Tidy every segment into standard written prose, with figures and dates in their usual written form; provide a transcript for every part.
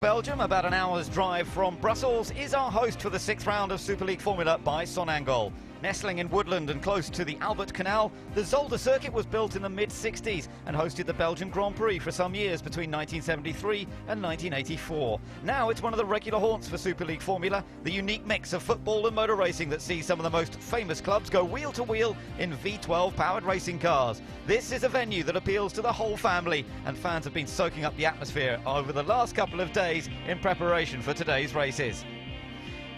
Belgium, about an hour's drive from Brussels, is our host for the 6th round of Superleague Formula by Sonangol. Nestling in woodland and close to the Albert Canal, the Zolder circuit was built in the mid-60s and hosted the Belgian Grand Prix for some years between 1973 and 1984. Now it's one of the regular haunts for Superleague Formula, the unique mix of football and motor racing that sees some of the most famous clubs go wheel to wheel in V12 powered racing cars. This is a venue that appeals to the whole family, and fans have been soaking up the atmosphere over the last couple of days in preparation for today's races.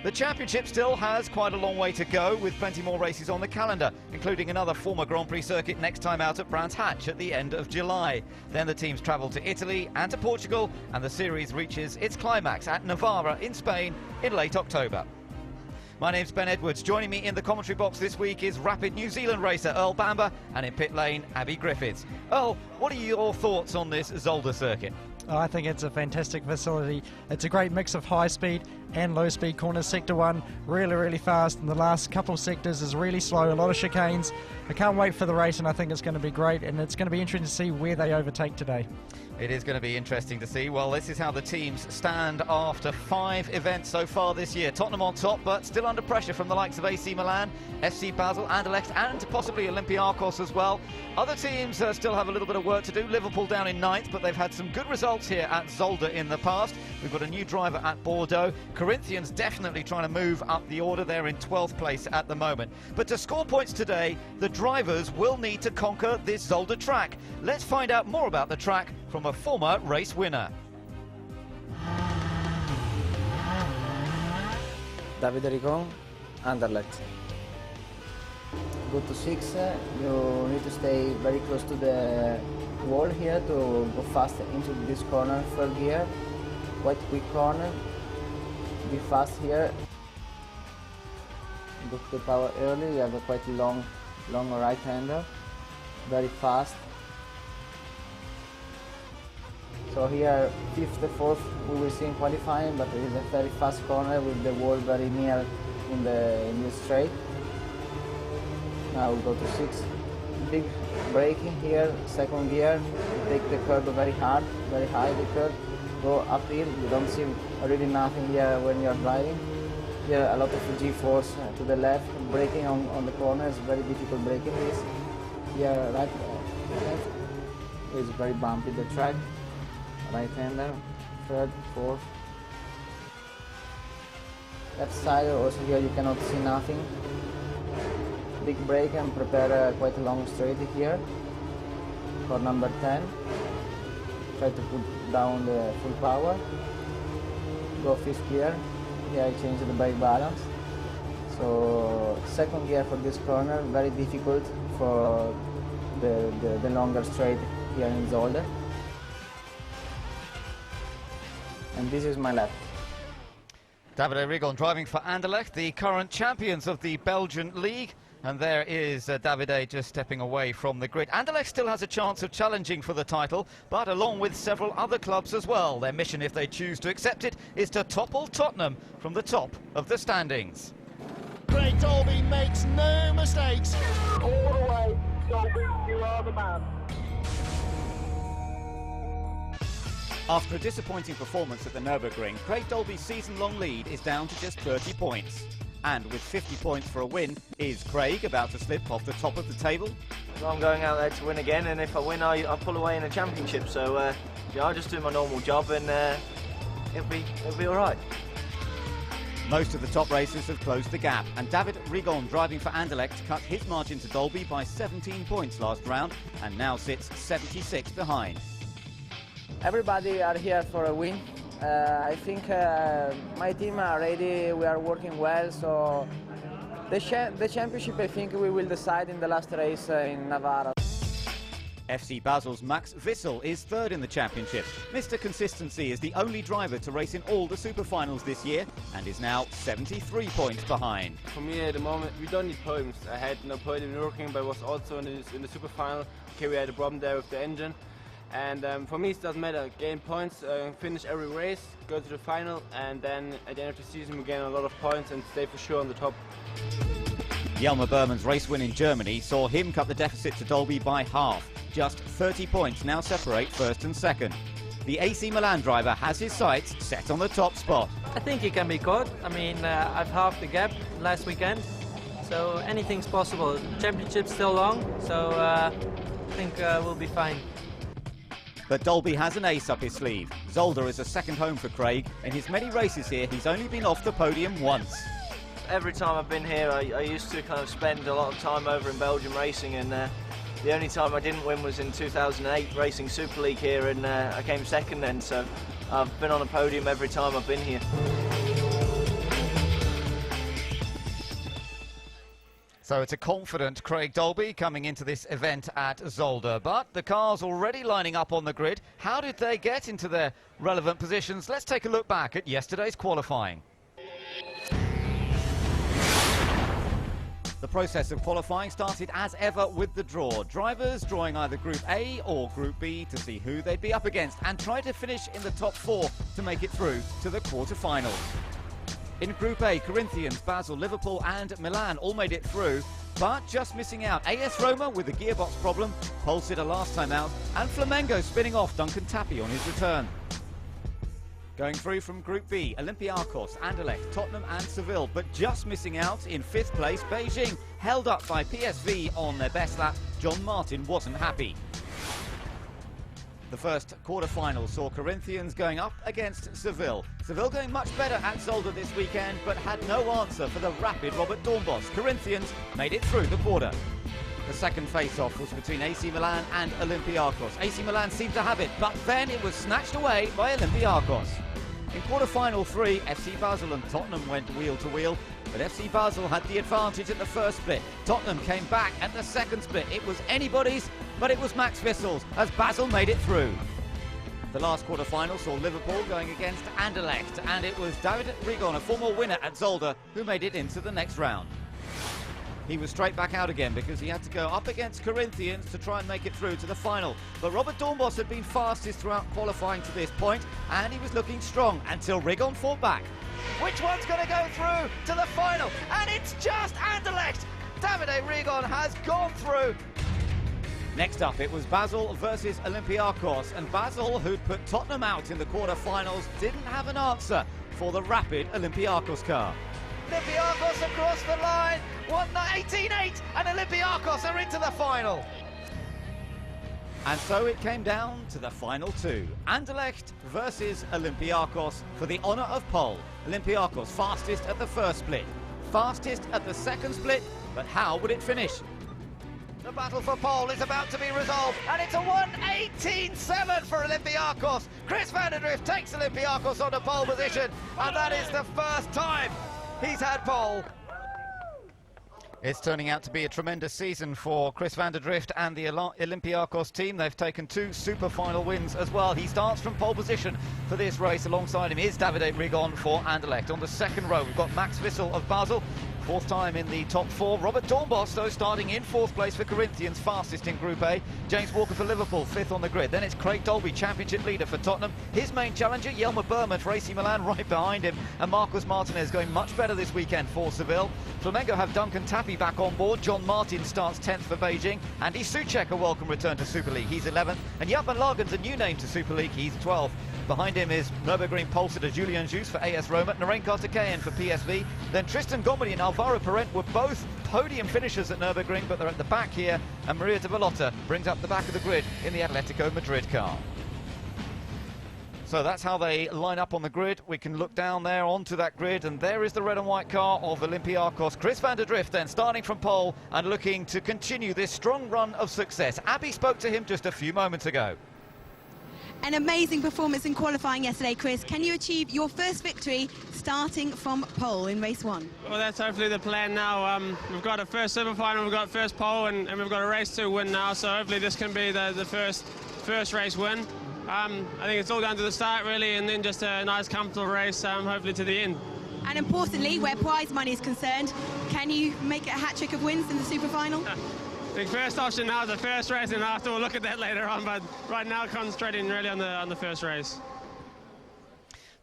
The championship still has quite a long way to go, with plenty more races on the calendar, including another former Grand Prix circuit next time out at Brands Hatch at the end of July. Then the teams travel to Italy and to Portugal, and the series reaches its climax at Navarra in Spain in late October. My name's Ben Edwards. Joining me in the commentary box this week is rapid New Zealand racer Earl Bamber, and in pit lane, Abby Griffiths. Earl, what are your thoughts on this Zolder circuit? I think it's a fantastic facility. It's a great mix of high speed and low speed corners. Sector 1 really fast, and the last couple of sectors is really slow, a lot of chicanes. I can't wait for the race, and I think it's going to be great, and it's going to be interesting to see where they overtake today. It is going to be interesting to see. Well, this is how the teams stand after 5 events so far this year. Tottenham on top, but still under pressure from the likes of AC Milan, FC Basel, Anderlecht, and possibly Olympiacos as well. Other teams still have a little bit of work to do. Liverpool down in 9th, but they've had some good results here at Zolder in the past. We've got a new driver at Bordeaux. Corinthians definitely trying to move up the order. They're in 12th place at the moment. But to score points today, the drivers will need to conquer this Zolder track. Let's find out more about the track from a former race winner. Davide Rigon, Anderlecht. Go to 6, you need to stay very close to the wall here to go fast into this corner, 3rd gear, quite quick corner, be fast here. Go to the power early, you have a quite long right-hander, very fast. So here, 5th, 4th, we will see in qualifying, but it is a very fast corner with the wall very near in the straight. Now we go to 6th. Big braking here, 2nd gear. You take the curb very hard, very high the curb. Go uphill, you don't see really nothing here when you are driving. Here a lot of G-force to the left, braking on the corners, very difficult braking this. Here right, left is very bumpy the track. Right-hander, 3rd, 4th. Left side, also here you cannot see nothing. Big brake and prepare quite a long straight here. For number 10. Try to put down the full power. Go 5th gear. Here I change the brake balance. So 2nd gear for this corner, very difficult for the longer straight here in Zolder. And this is my lap. Davide Rigon driving for Anderlecht, the current champions of the Belgian League. And there is Davide just stepping away from the grid. Anderlecht still has a chance of challenging for the title, but along with several other clubs as well. Their mission, if they choose to accept it, is to topple Tottenham from the top of the standings. Craig Dolby makes no mistakes. All the way, Dolby, you are the man. After a disappointing performance at the Nürburgring, Craig Dolby's season-long lead is down to just 30 points. And with 50 points for a win, is Craig about to slip off the top of the table? Well, I'm going out there to win again, and if I win, I pull away in the championship. So, yeah, I'll just do my normal job, and it'll be all right. Most of the top racers have closed the gap, and Davide Rigon, driving for Anderlecht, cut his margin to Dolby by 17 points last round, and now sits 76 behind. Everybody are here for a win. I think my team are ready, we are working well, so the championship I think we will decide in the last race in Navarra. FC Basel's Max Wissel is 3rd in the championship. Mr. Consistency is the only driver to race in all the super finals this year and is now 73 points behind. For me at the moment, we don't need podiums. I had no podium working, but was also in the super final. Okay, we had a problem there with the engine. And for me, it doesn't matter. Gain points, finish every race, go to the final, and then at the end of the season, we gain a lot of points and stay for sure on the top. Jelmer Berman's race win in Germany saw him cut the deficit to Dolby by half. Just 30 points now separate 1st and 2nd. the AC Milan driver has his sights set on the top spot. I think he can be caught. I mean, I've halved the gap last weekend, so anything's possible. Championship's still long, so I think we'll be fine. But Dolby has an ace up his sleeve. Zolder is a second home for Craig. In his many races here, he's only been off the podium once. Every time I've been here, I used to kind of spend a lot of time over in Belgium racing, and the only time I didn't win was in 2008 racing Super League here, and I came second then, so I've been on a podium every time I've been here. So it's a confident Craig Dolby coming into this event at Zolder, but the cars already lining up on the grid. How did they get into their relevant positions? Let's take a look back at yesterday's qualifying. The process of qualifying started as ever with the draw. Drivers drawing either Group A or Group B to see who they'd be up against and try to finish in the top 4 to make it through to the quarter-finals. In Group A, Corinthians, Basel, Liverpool and Milan all made it through, but just missing out. AS Roma with a gearbox problem, pole sitter last time out, and Flamengo spinning off Duncan Tappy on his return. Going through from Group B, Olympiacos, Anderlecht, Tottenham and Seville, but just missing out in 5th place, Beijing, held up by PSV on their best lap. John Martin wasn't happy. The first quarter-final saw Corinthians going up against Seville. Seville going much better at Zolder this weekend, but had no answer for the rapid Robert Dornbos. Corinthians made it through the quarter. The second face-off was between AC Milan and Olympiacos. AC Milan seemed to have it, but then it was snatched away by Olympiacos. In quarter-final 3, FC Basel and Tottenham went wheel to wheel, but FC Basel had the advantage at the first split. Tottenham came back at the second split. It was anybody's, but it was Max Vissel's as Basel made it through. The last quarter-final saw Liverpool going against Anderlecht, and it was David Rigon, a former winner at Zolder, who made it into the next round. He was straight back out again because he had to go up against Corinthians to try and make it through to the final. But Robert Dornbos had been fastest throughout qualifying to this point, and he was looking strong until Rigon fought back. Which one's going to go through to the final? And it's just Anderlecht! Davide Rigon has gone through. Next up, it was Basel versus Olympiacos, and Basel, who'd put Tottenham out in the quarter-finals, didn't have an answer for the rapid Olympiacos car. Olympiacos across the line, 18-8, and Olympiacos are into the final. And so it came down to the final 2. Anderlecht versus Olympiacos for the honour of pole. Olympiacos fastest at the first split, fastest at the second split, but how would it finish? The battle for pole is about to be resolved, and it's a 1:18.7 for Olympiacos. Chris van der Drift takes Olympiacos on the pole position, and that is the first time he's had pole. It's turning out to be a tremendous season for Chris van der Drift and the Olympiacos team. They've taken 2 super final wins as well. He starts from pole position for this race. Alongside him is Davide Rigon for Anderlecht. On the second row, we've got Max Vissel of Basel. 4th time in the top 4. Robert Dornbos, though, starting in 4th place for Corinthians, fastest in Group A. James Walker for Liverpool, 5th on the grid. Then it's Craig Dolby, championship leader for Tottenham. His main challenger, Jelmer Berman for AC Milan, right behind him. And Marcos Martinez going much better this weekend for Seville. Flamengo have Duncan Tappy back on board. John Martin starts 10th for Beijing. Andy Soucek, a welcome return to Super League. He's 11th. And Japan Lagen's a new name to Super League. He's 12th. Behind him is Nürburgring pole sitter Julian Jus for AS Roma, Naren Kartikeyan for PSV. Then Tristan Gomedy and Alvaro Parent were both podium finishers at Nürburgring, but they're at the back here. And Maria de Vallota brings up the back of the grid in the Atletico Madrid car. So that's how they line up on the grid. We can look down there onto that grid, and there is the red and white car of Olympiacos. Chris van der Drift then starting from pole and looking to continue this strong run of success. Abby spoke to him just a few moments ago. An amazing performance in qualifying yesterday, Chris. Can you achieve your first victory starting from pole in race 1? Well, that's hopefully the plan now. We've got a first super final, we've got first pole, and we've got a race 2 win now, so hopefully this can be the first race win. I think it's all down to the start, really, and then just a nice, comfortable race, hopefully to the end. And importantly, where prize money is concerned, can you make a hat-trick of wins in the super final? The first option now is the first race, and after we'll look at that later on, but right now concentrating really on the first race.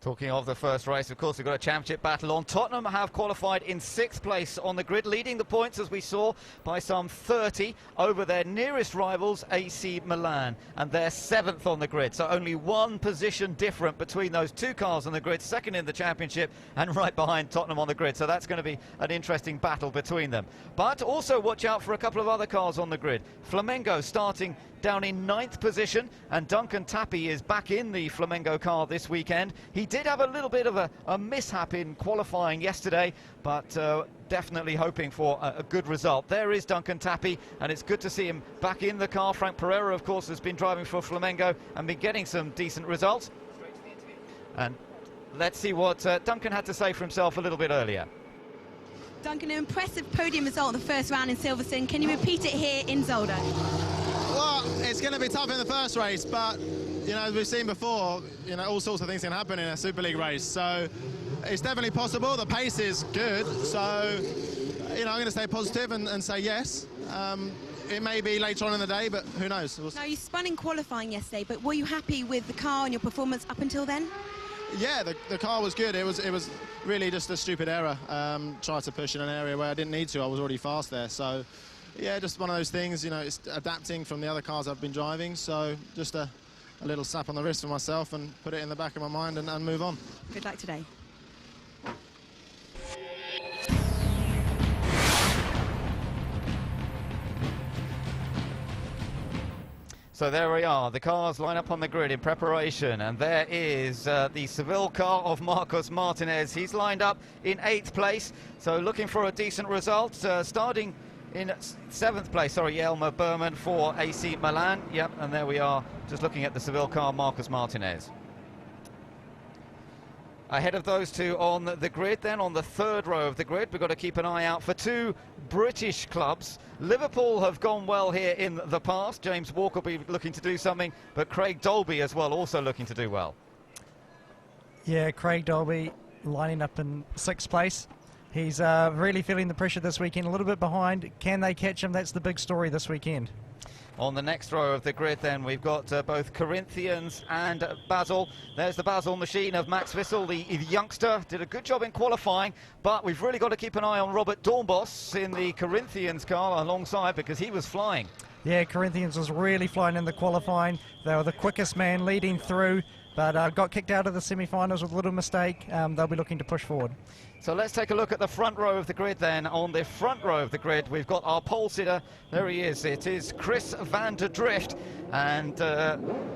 Talking of the first race, of course, we've got a championship battle on. Tottenham have qualified in 6th place on the grid, leading the points, as we saw, by some 30 over their nearest rivals, AC Milan, and they're 7th on the grid. So only 1 position different between those 2 cars on the grid, second in the championship and right behind Tottenham on the grid. So that's going to be an interesting battle between them. But also watch out for a couple of other cars on the grid. Flamengo starting down in 9th position, and Duncan Tappy is back in the Flamengo car this weekend. He did have a little bit of a mishap in qualifying yesterday, but definitely hoping for a good result. There is Duncan Tappy, and it's good to see him back in the car. Frank Pereira, of course, has been driving for Flamengo and been getting some decent results. And let's see what Duncan had to say for himself a little bit earlier. Duncan, an impressive podium result in the first round in Silverstone. Can you repeat it here in Zolder? Well, it's going to be tough in the first race, but, you know, as we've seen before, you know, all sorts of things can happen in a Super League race. So it's definitely possible. The pace is good. So, you know, I'm going to stay positive and say yes. It may be later on in the day, but who knows? Now, you spun in qualifying yesterday, but were you happy with the car and your performance up until then? Yeah, the car was good. It was really just a stupid error. Tried to push in an area where I didn't need to. I was already fast there. So, yeah, just one of those things, you know, it's adapting from the other cars I've been driving. So just a little slap on the wrist for myself and put it in the back of my mind and move on. Good luck today. So there we are, the cars line up on the grid in preparation, and there is the Seville car of Marcos Martinez. He's lined up in 8th place, so looking for a decent result. Starting in 7th place, Elmer Berman for AC Milan. Yep, and there we are, just looking at the Seville car, Marcos Martinez. Ahead of those 2 on the grid, then on the 3rd row of the grid, we've got to keep an eye out for 2 British clubs. Liverpool have gone well here in the past. James Walker will be looking to do something, but Craig Dolby as well, also looking to do well. Yeah, Craig Dolby lining up in 6th place. He's really feeling the pressure this weekend, a little bit behind. Can they catch him? That's the big story this weekend. On the next row of the grid then, we've got both Corinthians and Basel. There's the Basel machine of Max Wissel, the youngster. Did a good job in qualifying, but we've really got to keep an eye on Robert Dornbos in the Corinthians car alongside, because he was flying. Yeah, Corinthians was really flying in the qualifying. They were the quickest man leading through, but got kicked out of the semi-finals with a little mistake. They'll be looking to push forward. So let's take a look at the front row of the grid then. On the front row of the grid, we've got our pole sitter. There he is. It is Chris van der Drift, and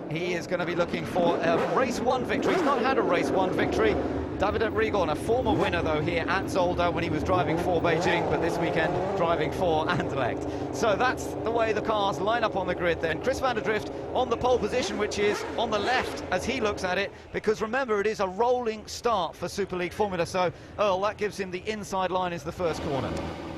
he is going to be looking for a race 1 victory. He's not had a race 1 victory. David Rigon, a former winner though here at Zolder when he was driving for Beijing, but this weekend driving for Anderlecht. So that's the way the cars line up on the grid then. Chris van der Drift on the pole position, which is on the left as he looks at it, because remember, it is a rolling start for Super League Formula, so Earl, that gives him the inside line as the first corner.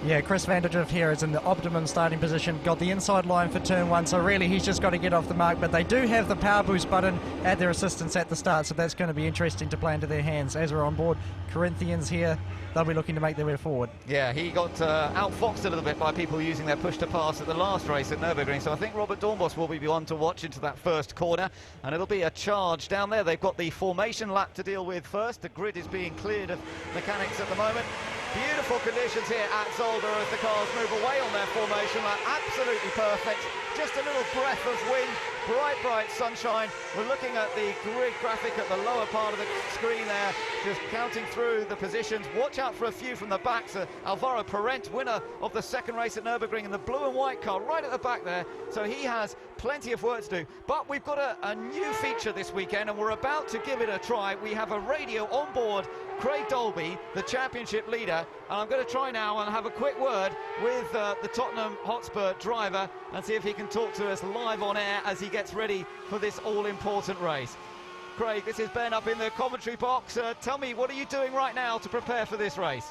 Yeah, Chris van der Drift here is in the optimum starting position, got the inside line for turn 1, so really he's just got to get off the mark, but they do have the power boost button at their assistance at the start, so that's going to be interesting to play into their hands. As we're on board, Corinthians here, they'll be looking to make their way forward. Yeah, he got outfoxed a little bit by people using their push to pass at the last race at Nürburgring, so I think Robert Dornbos will be one to watch into that first corner, and it'll be a charge down there. They've got the formation lap to deal with first. The grid is being cleared of mechanics at the moment. Beautiful conditions here at Zolder as the cars move away on their formation lap. Absolutely perfect. Just a little breath of wind. Bright sunshine. We're looking at the grid graphic at the lower part of the screen there, just counting through the positions. Watch out for a few from the back. So Alvaro Parent, winner of the second race at Nürburgring in the blue and white car, right at the back there. So he has plenty of work to do. But we've got a new feature this weekend, and we're about to give it a try. We have a radio on board Craig Dolby, the championship leader, and I'm going to try now and have a quick word with the Tottenham Hotspur driver and see if he can talk to us live on air as he gets ready for this all-important race. Craig, this is Ben up in the commentary box. Tell me, what are you doing right now to prepare for this race?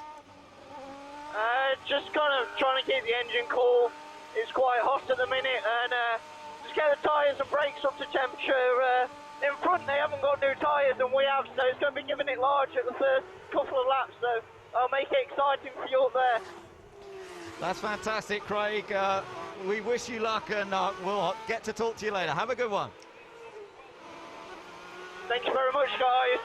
Just kind of trying to keep the engine cool. It's quite hot at the minute, and just get the tyres and brakes up to temperature. In front they haven't got new tyres and we have, so it's going to be giving it large at the first couple of laps, so I'll make it exciting for you up there. That's fantastic, Craig. We wish you luck, and we'll get to talk to you later. Have a good one. Thank you very much, guys.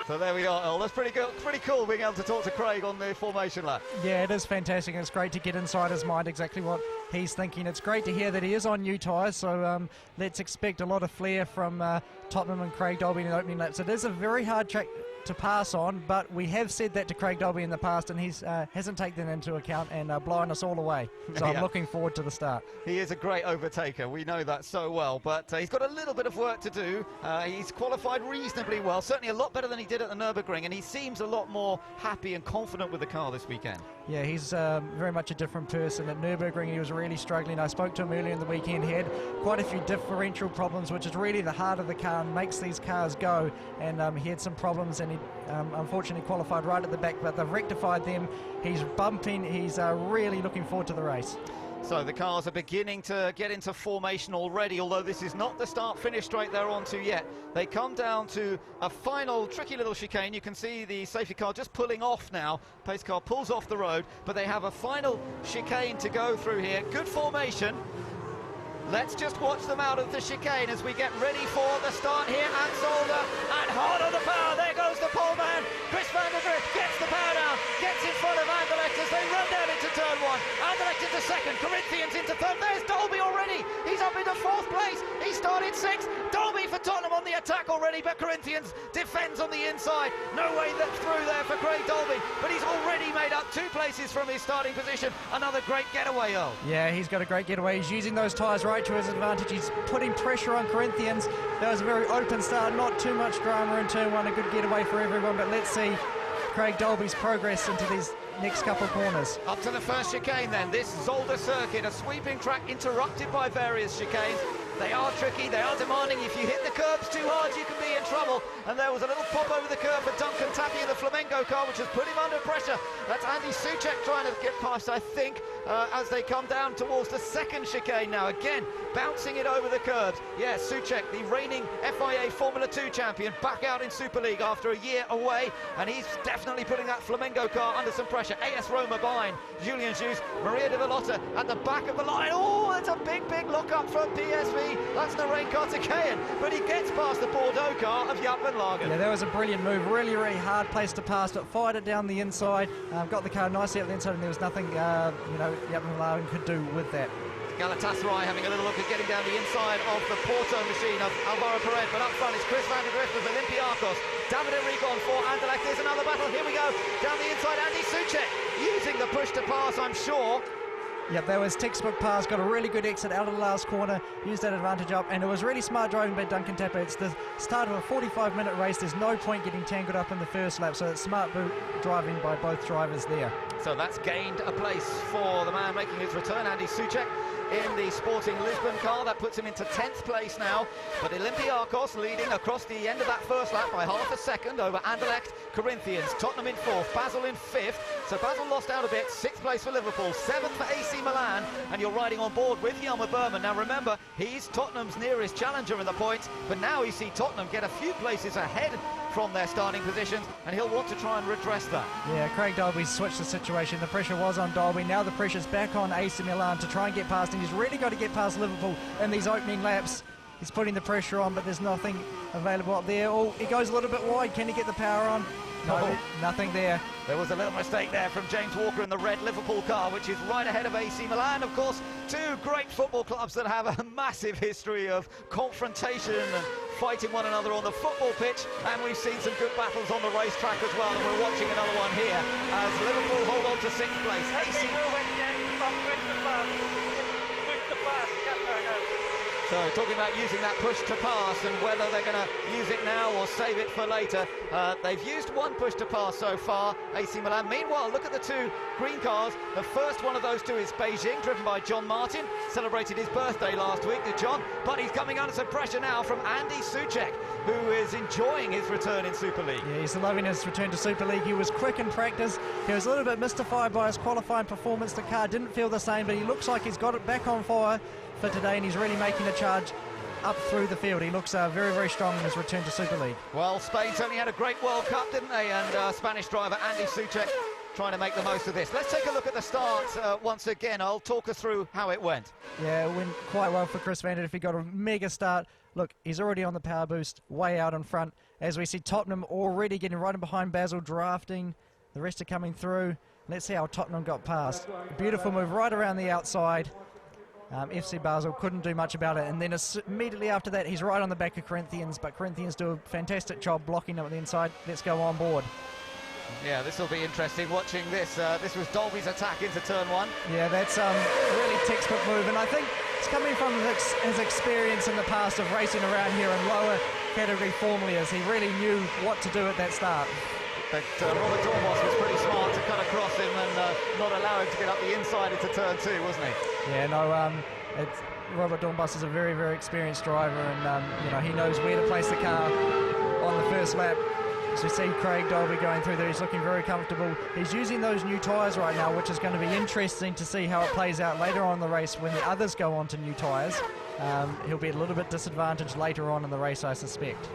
So there we are, Earl. That's pretty cool being able to talk to Craig on the formation lap. Yeah, it is fantastic. It's great to get inside his mind exactly what he's thinking. It's great to hear that he is on new tyres, so let's expect a lot of flair from Tottenham and Craig Dolby in the opening laps. It is a very hard track to pass on, but we have said that to Craig Dolby in the past, and he hasn't taken that into account and blown us all away. So I'm looking forward to the start. He is a great overtaker. We know that so well, but he's got a little bit of work to do. He's qualified reasonably well, certainly a lot better than he did at the Nürburgring, and he seems a lot more happy and confident with the car this weekend. Yeah, he's very much a different person. At Nürburgring, he was really struggling. I spoke to him earlier in the weekend. He had quite a few differential problems, which is really the heart of the car and makes these cars go. And he had some problems, and he unfortunately qualified right at the back, but they've rectified them. He's bumping. He's really looking forward to the race. So the cars are beginning to get into formation already, although this is not the start-finish straight they're onto yet. They come down to a final tricky little chicane. You can see the safety car just pulling off now. Pace car pulls off the road, but they have a final chicane to go through here. Good formation. Let's just watch them out of the chicane as we get ready for the start here at Zolder. And hard on the power, there goes the pole man. Chris van der Drift gets the power down, gets in front of Anderlecht as they run down into turn one. Anderlecht into second, Corinthians into third. There's Dolby already. He's up into fourth place. He started sixth. Dolby for Tottenham on the attack already, but Corinthians defends on the inside. No way through there for Craig Dolby, but he's already made up 2 places from his starting position. Another great getaway, Earl. Yeah, he's got a great getaway. He's using those tyres right to his advantage. He's putting pressure on Corinthians. That was a very open start, not too much drama in turn one, a good getaway for everyone, but let's see Craig Dolby's progress into these next couple of corners. Up to the first chicane then, this Zolder circuit, a sweeping track interrupted by various chicanes. They are tricky, they are demanding. If you hit the curbs too hard, you can be in trouble. And there was a little pop over the curb for Duncan Tappy in the Flamengo car, which has put him under pressure. That's Andy Soucek trying to get past, I think, as they come down towards the second chicane now. Again, bouncing it over the curbs. Yeah, Soucek, the reigning FIA Formula 2 champion, back out in Super League after a year away. And he's definitely putting that Flamengo car under some pressure. AS Roma behind, Julian Jus, Maria de Villota at the back of the line. Oh, that's a big look-up from PSV. That's Narain Kartikeyan, but he gets past the Bordeaux car of Jaap van Lagen. Yeah, that was a brilliant move. Really hard place to pass it. Fired it down the inside. Got the car nicely up the inside, and there was nothing, Jaap van Lagen could do with that. Galatasaray having a little look at getting down the inside of the Porto machine of Alvaro Perez, but up front is Chris van der Drift with Olympiacos. David Enrico on for Anderlecht. There's another battle. Here we go. Down the inside, Andy Soucek using the push to pass, I'm sure. Yep, that was textbook pass, got a really good exit out of the last corner, used that advantage up, and it was really smart driving by Duncan Tapper. It's the start of a 45-minute race. There's no point getting tangled up in the first lap, so it's smart driving by both drivers there. So that's gained a place for the man making his return, Andy Soucek, in the Sporting Lisbon car. That puts him into 10th place now, but Olympiacos leading across the end of that first lap by half a second over Anderlecht, Corinthians, Tottenham in 4th, Basel in 5th. So Basel lost out a bit, 6th place for Liverpool, 7th for AC Milan, and you're riding on board with Jelmer Berman. Now remember, he's Tottenham's nearest challenger in the points, but now you see Tottenham get a few places ahead from their starting positions, and he'll want to try and redress that. Yeah, Craig Dolby switched the situation. The pressure was on Dolby. Now the pressure's back on AC Milan to try and get past him. He's really got to get past Liverpool in these opening laps. He's putting the pressure on, but there's nothing available up there. Oh, he goes a little bit wide. Can he get the power on? No, nothing there. There was a little mistake there from James Walker in the red Liverpool car, which is right ahead of AC Milan. Of course, 2 great football clubs that have a massive history of confrontation and fighting one another on the football pitch, and we've seen some good battles on the racetrack as well, and we're watching another one here as Liverpool hold on to 6th place. AC... So talking about using that push to pass and whether they're going to use it now or save it for later. They've used 1 push to pass so far, AC Milan. Meanwhile, look at the 2 green cars. The first one of those 2 is Beijing, driven by John Martin. Celebrated his birthday last week, did John? But he's coming under some pressure now from Andy Soucek, who is enjoying his return in Super League. Yeah, he's loving his return to Super League. He was quick in practice. He was a little bit mystified by his qualifying performance. The car didn't feel the same, but he looks like he's got it back on fire for today, and he's really making a charge up through the field. He looks very strong in his return to Super League. Well, Spain certainly had a great World Cup, didn't they? And Spanish driver Andy Soucek trying to make the most of this. Let's take a look at the start once again. I'll talk us through how it went. Yeah, it went quite well for Chris van der Drift. He got a mega start. Look, he's already on the power boost, way out in front. as we see Tottenham already getting right behind Basil, drafting. The rest are coming through. Let's see how Tottenham got past. Beautiful move right around the outside. FC Basel couldn't do much about it, and then immediately after that he's right on the back of Corinthians, but Corinthians do a fantastic job blocking up the inside. Let's go on board. Yeah, this will be interesting watching this. This was Dolby's attack into turn 1. Yeah, that's a really textbook move, and I think it's coming from his experience in the past of racing around here in lower category formulas. He really knew what to do at that start. But Robert Dormos was pretty smart to cut across him and not allow him to get up the inside into turn 2, wasn't he? Yeah, no, Robert Dornbos is a very, very experienced driver, and you know, he knows where to place the car on the first lap. As we see Craig Dolby going through there, he's looking very comfortable. He's using those new tyres right now, which is going to be interesting to see how it plays out later on in the race when the others go on to new tyres. He'll be a little bit disadvantaged later on in the race, I suspect.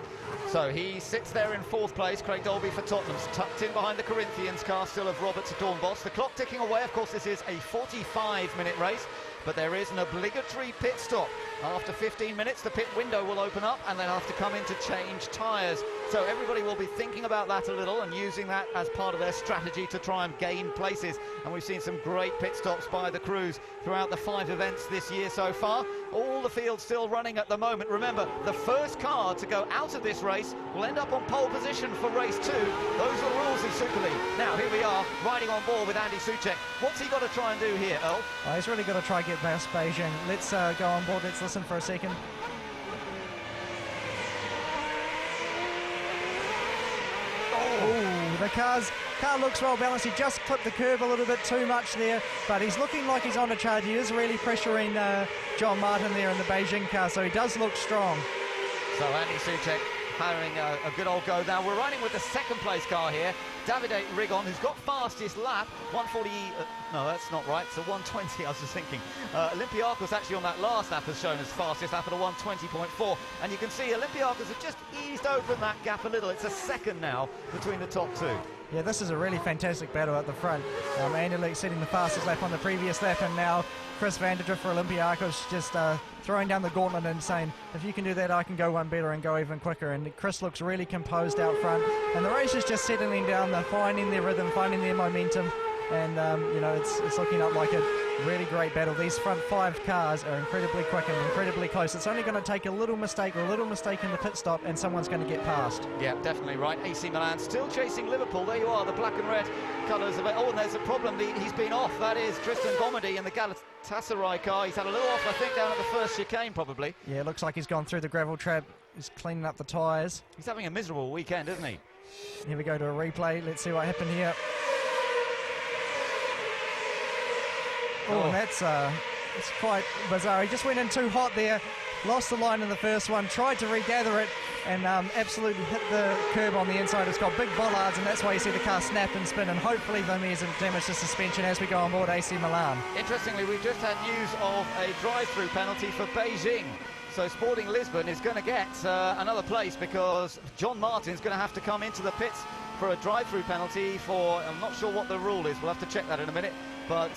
So he sits there in 4th place, Craig Dolby for Tottenham's tucked in behind the Corinthians car still of Robert Dornbos. The clock ticking away. Of course, this is a 45-minute race, but there is an obligatory pit stop. After 15 minutes, the pit window will open up and they'll have to come in to change tyres. So everybody will be thinking about that a little and using that as part of their strategy to try and gain places. And we've seen some great pit stops by the crews throughout the 5 events this year so far. All the fields still running at the moment. Remember, the first car to go out of this race will end up on pole position for race 2. Those are the rules in Super League. Now, here we are, riding on board with Andy Soucek. What's he got to try and do here, Earl? Oh, he's really got to try and get past Beijing. Let's go on board. Let's listen for a second. Oh, the car looks well balanced. He just clipped the curb a little bit too much there, but he's looking like he's on a charge. He is really pressuring John Martin there in the Beijing car, so he does look strong. So Andy Soucek having a good old go. Now we're riding with the 2nd place car here, Davide Rigon, who's got fastest lap, 140, no, that's not right, so 120, I was just thinking. Olympiakos actually on that last lap has shown as fastest lap at a 120.4, and you can see Olympiakos have just eased open that gap a little. It's a second now between the top 2. Yeah, this is a really fantastic battle at the front. Anderlecht setting the fastest lap on the previous lap, and now Chris Vanderdrift for Olympiakos just throwing down the gauntlet and saying, if you can do that, I can go one better and go even quicker. And Chris looks really composed out front, and the race is just settling down. They're finding their rhythm, finding their momentum, and you know, it's looking up like a really great battle. These front 5 cars are incredibly quick and incredibly close. It's only going to take a little mistake or a little mistake in the pit stop and someone's going to get past. Yeah, definitely right. AC Milan still chasing Liverpool. There you are, the black and red colours of it. Oh, and there's a problem. He's been off. That is Tristan Gomedy in the Galatasaray car. He's had a little off, I think, down at the first chicane probably. Yeah, it looks like he's gone through the gravel trap. He's cleaning up the tyres. He's having a miserable weekend, isn't he? Here we go to a replay. Let's see what happened here. Oh, and it's quite bizarre. He just went in too hot there, lost the line in the first one, tried to regather it, and absolutely hit the curb on the inside. It's got big bollards, and that's why you see the car snap and spin, and hopefully Vermeer hasn't damaged the suspension as we go on board AC Milan. Interestingly, we've just had news of a drive-through penalty for Beijing. So Sporting Lisbon is going to get another place because John Martin's going to have to come into the pits for a drive-through penalty for, I'm not sure what the rule is, we'll have to check that in a minute, but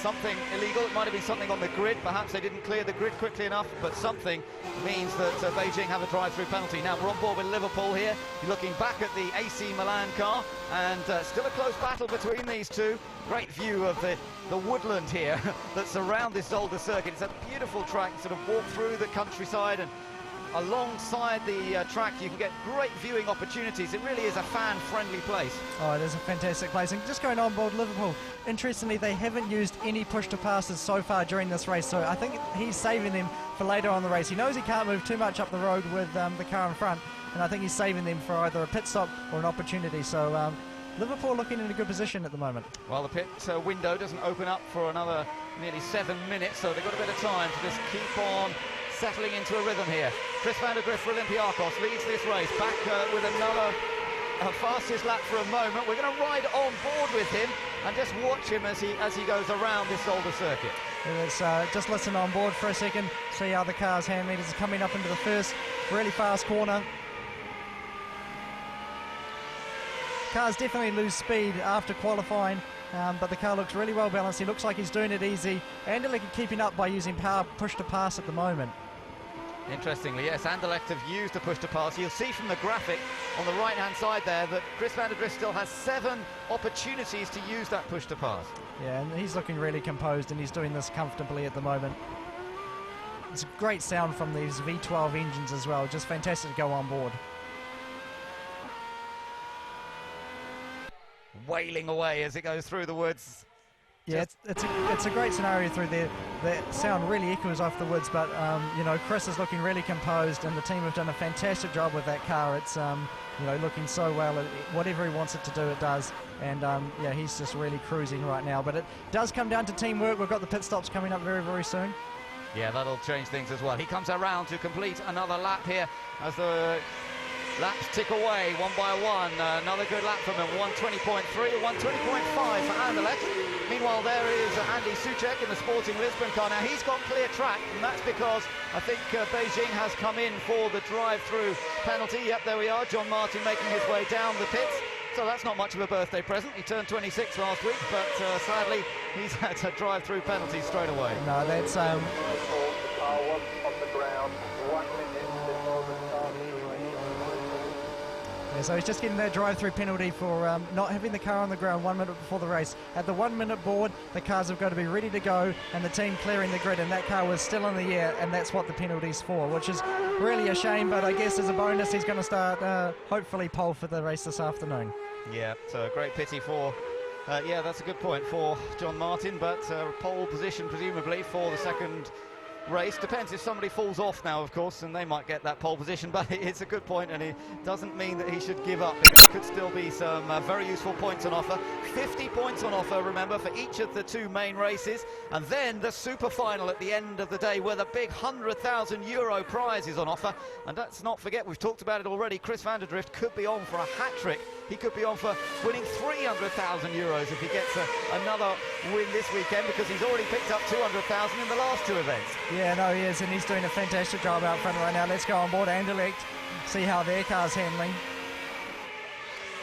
something illegal. It might have been something on the grid, perhaps they didn't clear the grid quickly enough, but something means that Beijing have a drive-through penalty. Now we're on board with Liverpool here. You're looking back at the AC Milan car, and still a close battle between these two. Great view of the woodland here that's around this Zolder circuit. It's a beautiful track, sort of walk through the countryside, and alongside the track you can get great viewing opportunities. It really is a fan-friendly place. Oh, it is a fantastic place. And just going on board Liverpool, interestingly, they haven't used any push-to-passes so far during this race, so I think he's saving them for later on in the race. He knows he can't move too much up the road with the car in front, and I think he's saving them for either a pit stop or an opportunity. So Liverpool looking in a good position at the moment. Well, the pit window doesn't open up for another nearly 7 minutes, so they've got a bit of time to just keep on settling into a rhythm here. Chris Vanderdrift for Olympiakos leads this race, back with another fastest lap for a moment. We're going to ride on board with him and just watch him as he goes around this Zolder circuit. Let's just listen on board for a second, see how the car's hand meters are coming up into the first really fast corner. Cars definitely lose speed after qualifying, but the car looks really well balanced. He looks like he's doing it easy. Anderlecht keeping up by using power push to pass at the moment. Interestingly, yes, Anderlecht have used the push-to-pass. You'll see from the graphic on the right-hand side there that Chris van der Drift still has 7 opportunities to use that push-to-pass. Yeah, and he's looking really composed, and he's doing this comfortably at the moment. It's a great sound from these V12 engines as well, just fantastic to go on board. Wailing away as it goes through the woods. Yeah, it's a great scenario through there. The sound really echoes off the woods, but you know, Chris is looking really composed, and the team have done a fantastic job with that car. It's you know, looking so well. Whatever he wants it to do, it does. And yeah, he's just really cruising right now. But it does come down to teamwork. We've got the pit stops coming up very, very soon. Yeah, that'll change things as well. He comes around to complete another lap here as the laps tick away one by one. Another good lap from him. 120.3, 120.5 for Anderlecht. Meanwhile, there is Andy Soucek in the Sporting Lisbon car. Now, he's got clear track, and that's because I think Beijing has come in for the drive-through penalty. Yep, there we are. John Martin making his way down the pits. So that's not much of a birthday present. He turned 26 last week, but sadly, he's had a drive-through penalty straight away. No, that's... Yeah, so he's just getting that drive-through penalty for not having the car on the ground 1 minute before the race. At the 1 minute board, the cars have got to be ready to go, and the team clearing the grid, and that car was still in the air, and that's what the penalty's for, which is really a shame, but I guess as a bonus, he's going to start hopefully pole for the race this afternoon. Yeah, so a great pity for, yeah, that's a good point for John Martin, but pole position presumably for the second race. Depends if somebody falls off now, of course, and they might get that pole position, but it's a good point, and it doesn't mean that he should give up, because there could still be some very useful points on offer. 50 points on offer, remember, for each of the 2 main races, and then the super final at the end of the day where the big €100,000 prize is on offer. And let's not forget, we've talked about it already, Chris van der Drift could be on for a hat-trick. He could be on for winning €300,000 if he gets another win this weekend, because he's already picked up 200,000 in the last 2 events. Yeah, no, he is, and he's doing a fantastic job out front right now. Let's go on board Anderlecht, see how their car's handling.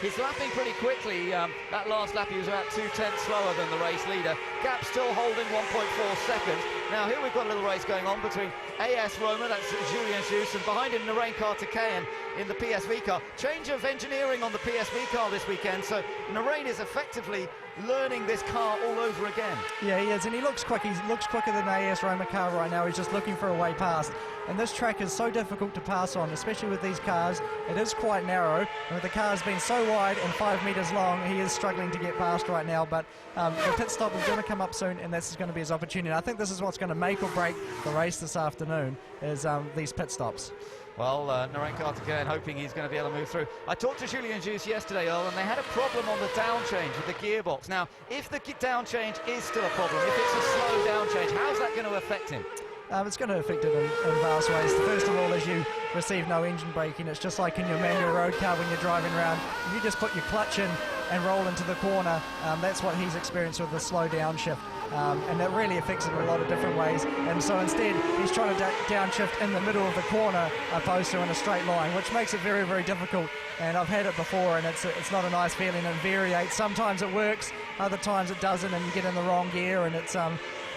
He's lapping pretty quickly. That last lap he was about 2/10 slower than the race leader. Gap still holding 1.4 seconds. Now here we've got a little race going on between AS Roma, that's Julien Schuss, and behind him Narain Kartikeyan in the PSV car. Change of engineering on the PSV car this weekend, so Narain is effectively learning this car all over again. Yeah, he is, and he looks quick. He looks quicker than the AS Roma car right now. He's just looking for a way past. And this track is so difficult to pass on, especially with these cars. It is quite narrow, and with the cars being so wide and 5 metres long, he is struggling to get past right now. But the pit stop is going to come up soon, and this is going to be his opportunity. I think this is what's going to make or break the race this afternoon, is these pit stops. Well, Narain Kartikeyan hoping he's going to be able to move through. I talked to Julien Schuss yesterday, Earl, and they had a problem on the down change with the gearbox. Now, if the down change is still a problem, if it's a slow down change, how's that going to affect him? It's going to affect it in vast ways. First of all, as you receive no engine braking, it's just like in your manual road car when you're driving around. If you just put your clutch in and roll into the corner, that's what he's experienced with the slow downshift. And that really affects it in a lot of different ways. And so instead, he's trying to downshift in the middle of the corner opposed to in a straight line, which makes it very, very difficult. And I've had it before, and it's not a nice feeling. It variates. Sometimes it works, other times it doesn't, and you get in the wrong gear, and it's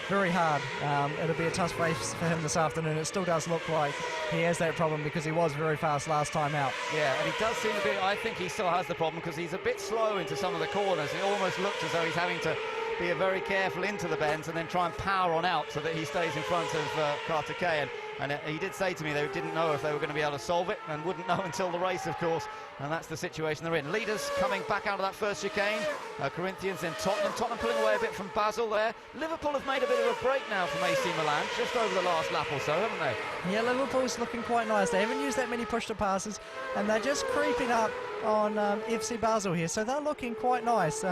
very hard. It'll be a tough race for him this afternoon. It still does look like he has that problem because he was very fast last time out. Yeah, and he does seem to be, I think he still has the problem because he's a bit slow into some of the corners. It almost looks as though he's having to be very careful into the bends and then try and power on out so that he stays in front of Kartikeyan. And he did say to me they didn't know if they were going to be able to solve it, and wouldn't know until the race, of course. And that's the situation they're in. Leaders coming back out of that first chicane. Corinthians in Tottenham. Tottenham pulling away a bit from Basel there. Liverpool have made a bit of a break now from AC Milan, just over the last lap or so, haven't they? Yeah, Liverpool's looking quite nice. They haven't used that many push-to-passes, and they're just creeping up on FC Basel here, so they're looking quite nice.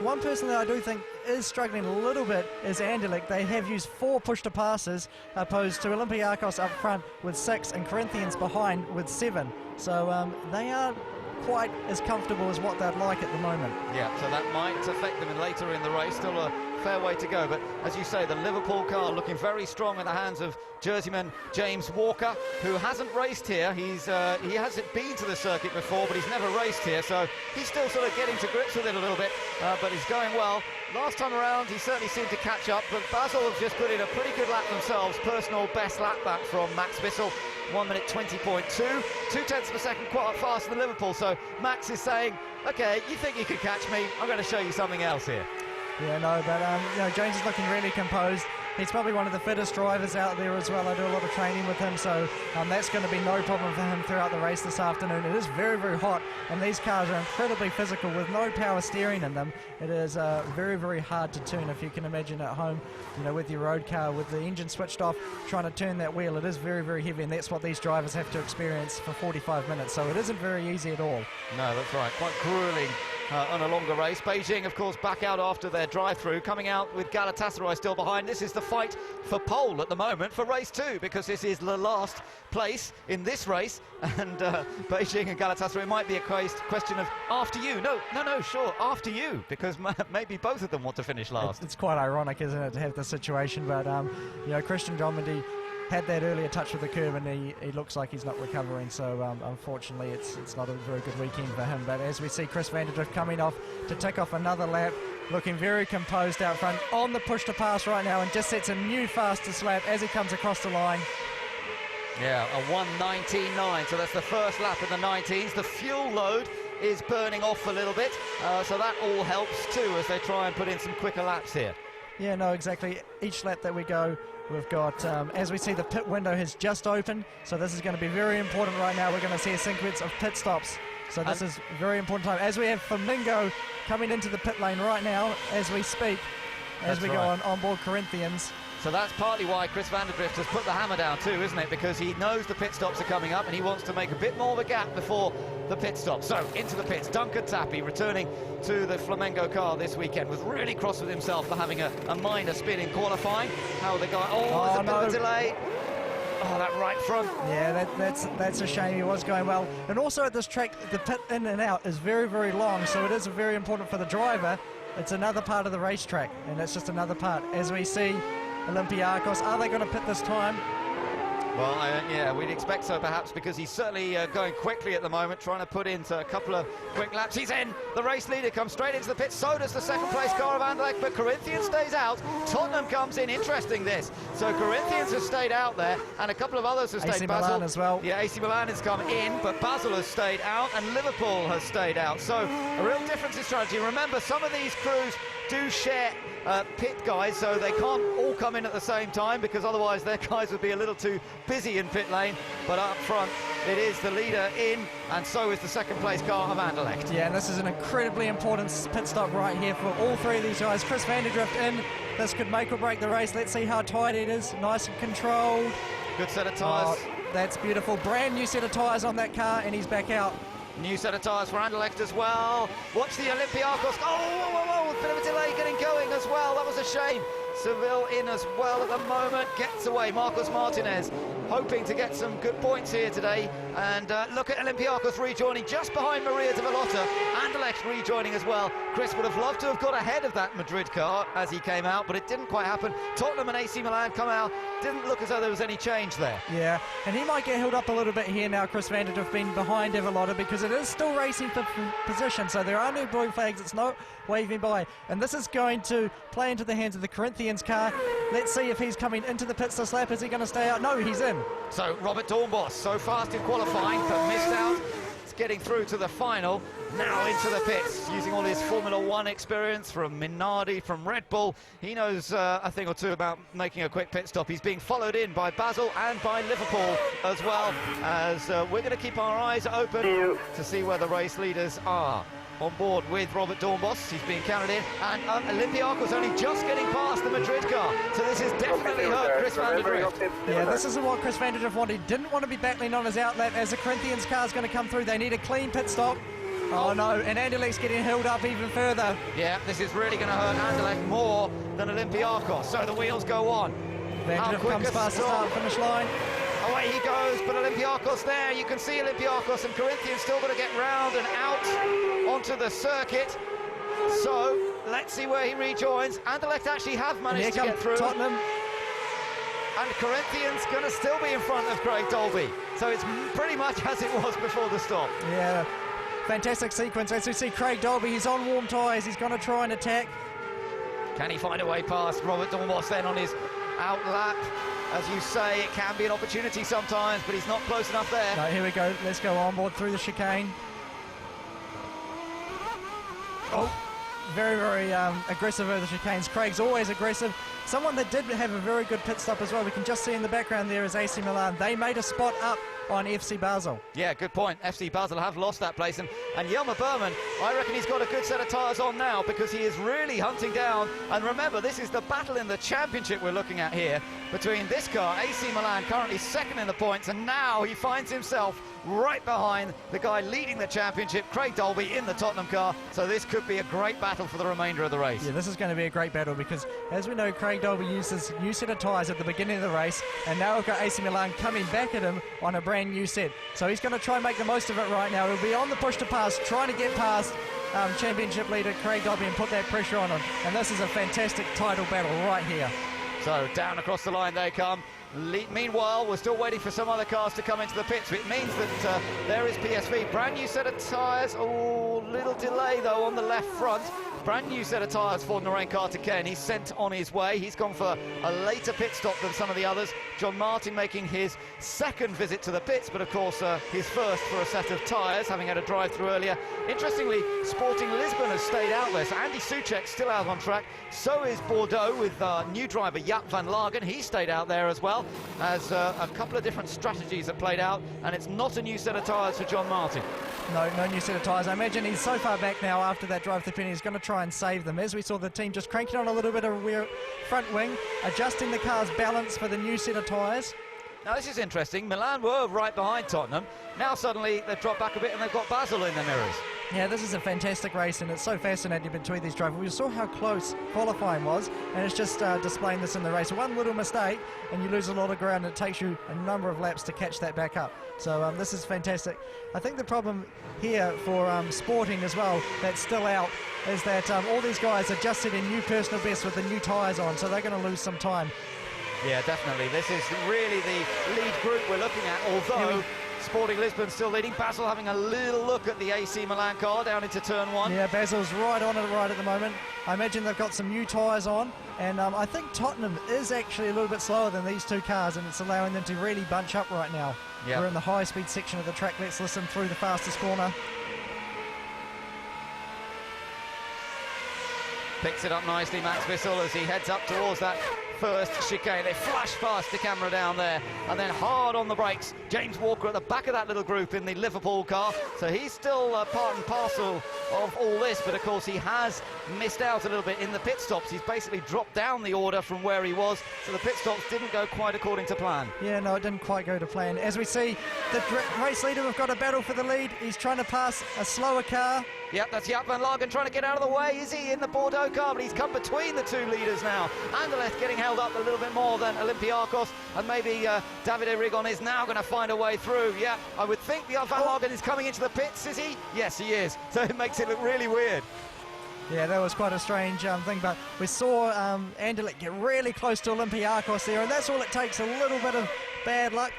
One person that I do think is struggling a little bit is Anderlecht. They have used 4 push-to-passes opposed to Olympiacos up front with 6 and Corinthians behind with 7. So they are quite as comfortable as what they'd like at the moment. Yeah, so that might affect them later in the race. Still a fair way to go, but as you say, the Liverpool car looking very strong in the hands of Jerseyman James Walker, who hasn't raced here. He hasn't been to the circuit before, but he's never raced here, so he's still sort of getting to grips with it a little bit, but he's going well. Last time around, he certainly seemed to catch up, but Basel have just put in a pretty good lap themselves. Personal best lap back from Max Wissel 1 minute 20.2, 0.2 per second, quite faster than Liverpool. So Max is saying, okay, you think you could catch me? I'm going to show you something else here. Yeah, no, but you know, James is looking really composed. He's probably one of the fittest drivers out there as well. I do a lot of training with him, so that's going to be no problem for him throughout the race this afternoon. It is very, very hot, and these cars are incredibly physical with no power steering in them. It is very, very hard to turn, if you can imagine at home, you know, with your road car, with the engine switched off, trying to turn that wheel. It is very, very heavy, and that's what these drivers have to experience for 45 minutes, so it isn't very easy at all. No, that's right. Quite grueling. On a longer race. Beijing, of course, back out after their drive-through, coming out with Galatasaray still behind. This is the fight for pole at the moment for race 2, because this is the last place in this race, and Beijing and Galatasaray might be a question of after you. No, sure, after you, because maybe both of them want to finish last. It's quite ironic, isn't it, to have this situation, but you know, Christian Domendy had that earlier touch with the curb, and he looks like he's not recovering, so unfortunately it's not a very good weekend for him. But as we see Chris van der Drift coming off to tick off another lap, looking very composed out front on the push to pass right now, and just sets a new fastest lap as he comes across the line. Yeah, a 1:19.9, so that's the first lap in the 19s. The fuel load is burning off a little bit, so that all helps too as they try and put in some quicker laps here. Yeah, no, exactly. Each lap that we go, we've got, as we see, the pit window has just opened, so this is going to be very important right now. We're going to see a sequence of pit stops, so this is very important time. As we have Flamingo coming into the pit lane right now as we speak, as we go on board Corinthians. So that's partly why Chris van der Drift has put the hammer down too, isn't it? Because he knows the pit stops are coming up and he wants to make a bit more of a gap before the pit stop. So into the pits, Duncan Tappy returning to the Flamengo car this weekend, was really cross with himself for having a minor spin in qualifying. How the guy, there's a bit of a delay. Oh, that right front. Yeah, that's a shame. He was going well. And also at this track, the pit in and out is very, very long, so it is very important for the driver. It's another part of the racetrack, and it's just another part. As we see Olympiacos, are they going to pit this time? Well, yeah, we'd expect so perhaps, because he's certainly going quickly at the moment, trying to put into a couple of quick laps. He's in. The race leader comes straight into the pit. So does the second place car of Anderlecht, but Corinthians stays out. Tottenham comes in. Interesting this. So Corinthians has stayed out there, and a couple of others have stayed. AC Milan as well. Yeah, AC Milan has come in, but Basel has stayed out, and Liverpool has stayed out. So a real difference in strategy. Remember, some of these crews do share pit guys, so they can't all come in at the same time, because otherwise their guys would be a little too busy in pit lane. But up front it is the leader in, and so is the second place car of Anderlecht. Yeah, and this is an incredibly important pit stop right here for all three of these guys. Chris van der Drift in. This could make or break the race. Let's see how tight it is. Nice and controlled. Good set of tyres. Oh, that's beautiful. Brand new set of tyres on that car, and he's back out. New set of tyres for Anderlecht as well. Watch the Olympiacos. Oh, a bit of a delay getting going as well. That was a shame. Seville in as well at the moment. Gets away. Marcos Martinez hoping to get some good points here today. And look at Olympiacos rejoining just behind Maria de Vallota. Anderlecht rejoining as well. Chris would have loved to have got ahead of that Madrid car as he came out, but it didn't quite happen. Tottenham and AC Milan come out. Didn't look as though there was any change there. Yeah, and he might get held up a little bit here now, Chris van der Drift, being behind de Vallota, because it is still racing for position, so there are no blue flags. It's not waving by, and this is going to play into the hands of the Corinthians car. Let's see if he's coming into the pits this lap. Is he going to stay out? No, he's in. So Robert Dornbos, so fast in qualifying, but missed out. It's getting through to the final. Now into the pits, using all his Formula 1 experience from Minardi, from Red Bull. He knows a thing or two about making a quick pit stop. He's being followed in by Basel and by Liverpool as well, as we're going to keep our eyes open to see where the race leaders are. On board with Robert Dornbos, he's being counted in, and Olympiacos only just getting past the Madrid car, so this has definitely hurt Chris van der Drift. Yeah, this isn't what Chris van der Drift wanted. He didn't want to be battling on his outlap as the Corinthians car is going to come through. They need a clean pit stop. Oh no, and Anderlecht's getting held up even further. Yeah, this is really going to hurt Anderlecht more than Olympiacos, so the wheels go on. Van der Drift comes past the start finish line. Away he goes, but Olympiacos there. You can see Olympiacos and Corinthians still got to get round and out onto the circuit. So let's see where he rejoins. Anderlecht actually have managed to get through. Tottenham. And Corinthians going to still be in front of Craig Dolby. So it's pretty much as it was before the stop. Yeah, fantastic sequence. As we see Craig Dolby, he's on warm tyres. He's going to try and attack. Can he find a way past Robert Dornbos then on his out lap? as you say, it can be an opportunity sometimes, but he's not close enough there. No, here we go. Let's go on board through the chicane. Oh, very, very aggressive over the chicanes. Craig's always aggressive. Someone that did have a very good pit stop as well, we can just see in the background there is AC Milan. They made a spot up on FC Basel. Yeah, good point. FC Basel have lost that place, and Jelmer Berman, I reckon he's got a good set of tyres on now, because he is really hunting down. And remember, this is the battle in the championship we're looking at here between this car, AC Milan, currently second in the points, and now he finds himself right behind the guy leading the championship, Craig Dolby, in the Tottenham car. So this could be a great battle for the remainder of the race. Yeah, this is going to be a great battle, because as we know, Craig Dolby used his new set of tyres at the beginning of the race, and now we've got AC Milan coming back at him on a brand new set. So he's going to try and make the most of it right now. He'll be on the push to pass, trying to get past championship leader Craig Dolby and put that pressure on him. And this is a fantastic title battle right here. So down across the line they come. Meanwhile, we're still waiting for some other cars to come into the pits. It means that there is PSV. Brand new set of tyres. Oh, little delay though on the left front. Brand new set of tyres for Narain Carter-Ken. He's sent on his way. He's gone for a later pit stop than some of the others. John Martin making his second visit to the pits, but of course his first for a set of tyres, having had a drive through earlier. Interestingly, Sporting Lisbon has stayed out there, so Andy Soucek's still out on track. So is Bordeaux with new driver Jaap van Lagen. He stayed out there as well, as a couple of different strategies have played out, and it's not a new set of tyres for John Martin. No new set of tyres. I imagine he's so far back now after that drive to the pin, he's going to try and save them. As we saw the team just cranking on a little bit of rear front wing, adjusting the car's balance for the new set of tyres. Now this is interesting. Milan were right behind Tottenham. Now suddenly they've dropped back a bit and they've got Basel in their mirrors. Yeah, this is a fantastic race, and it's so fascinating between these drivers. We saw how close qualifying was, and it's just displaying this in the race. One little mistake and you lose a lot of ground, and it takes you a number of laps to catch that back up. So this is fantastic. I think the problem here for Sporting as well, that's still out, is that all these guys are just setting new personal bests with the new tyres on, so they're going to lose some time. Yeah, definitely. This is really the lead group we're looking at, although Sporting Lisbon still leading. Basel having a little look at the AC Milan car down into turn one. Yeah, Basel's right on it right at the moment. I imagine they've got some new tyres on, and I think Tottenham is actually a little bit slower than these two cars, and it's allowing them to really bunch up right now. Yep. We're in the high-speed section of the track. Let's listen through the fastest corner. Picks it up nicely, Max Wissel, as he heads up towards that first chicane. They flash past the camera down there, and then hard on the brakes. James Walker at the back of that little group in the Liverpool car, so he's still part and parcel of all this, but of course he has missed out a little bit in the pit stops. He's basically dropped down the order from where he was, so the pit stops didn't go quite according to plan. Yeah, no, it didn't quite go to plan. As we see, the race leader, we've got a battle for the lead. He's trying to pass a slower car. Yep, that's Jaap van Lagen trying to get out of the way. Is he in the Bordeaux car? But he's come between the two leaders now. Anderlecht getting held up a little bit more than Olympiacos, and maybe Davide Rigon is now going to find a way through. Yeah, I would think the Van Lagen is coming into the pits, is he? Yes, he is. So it makes it look really weird. Yeah, that was quite a strange thing, but we saw Anderlecht get really close to Olympiacos there, and that's all it takes, a little bit of bad luck.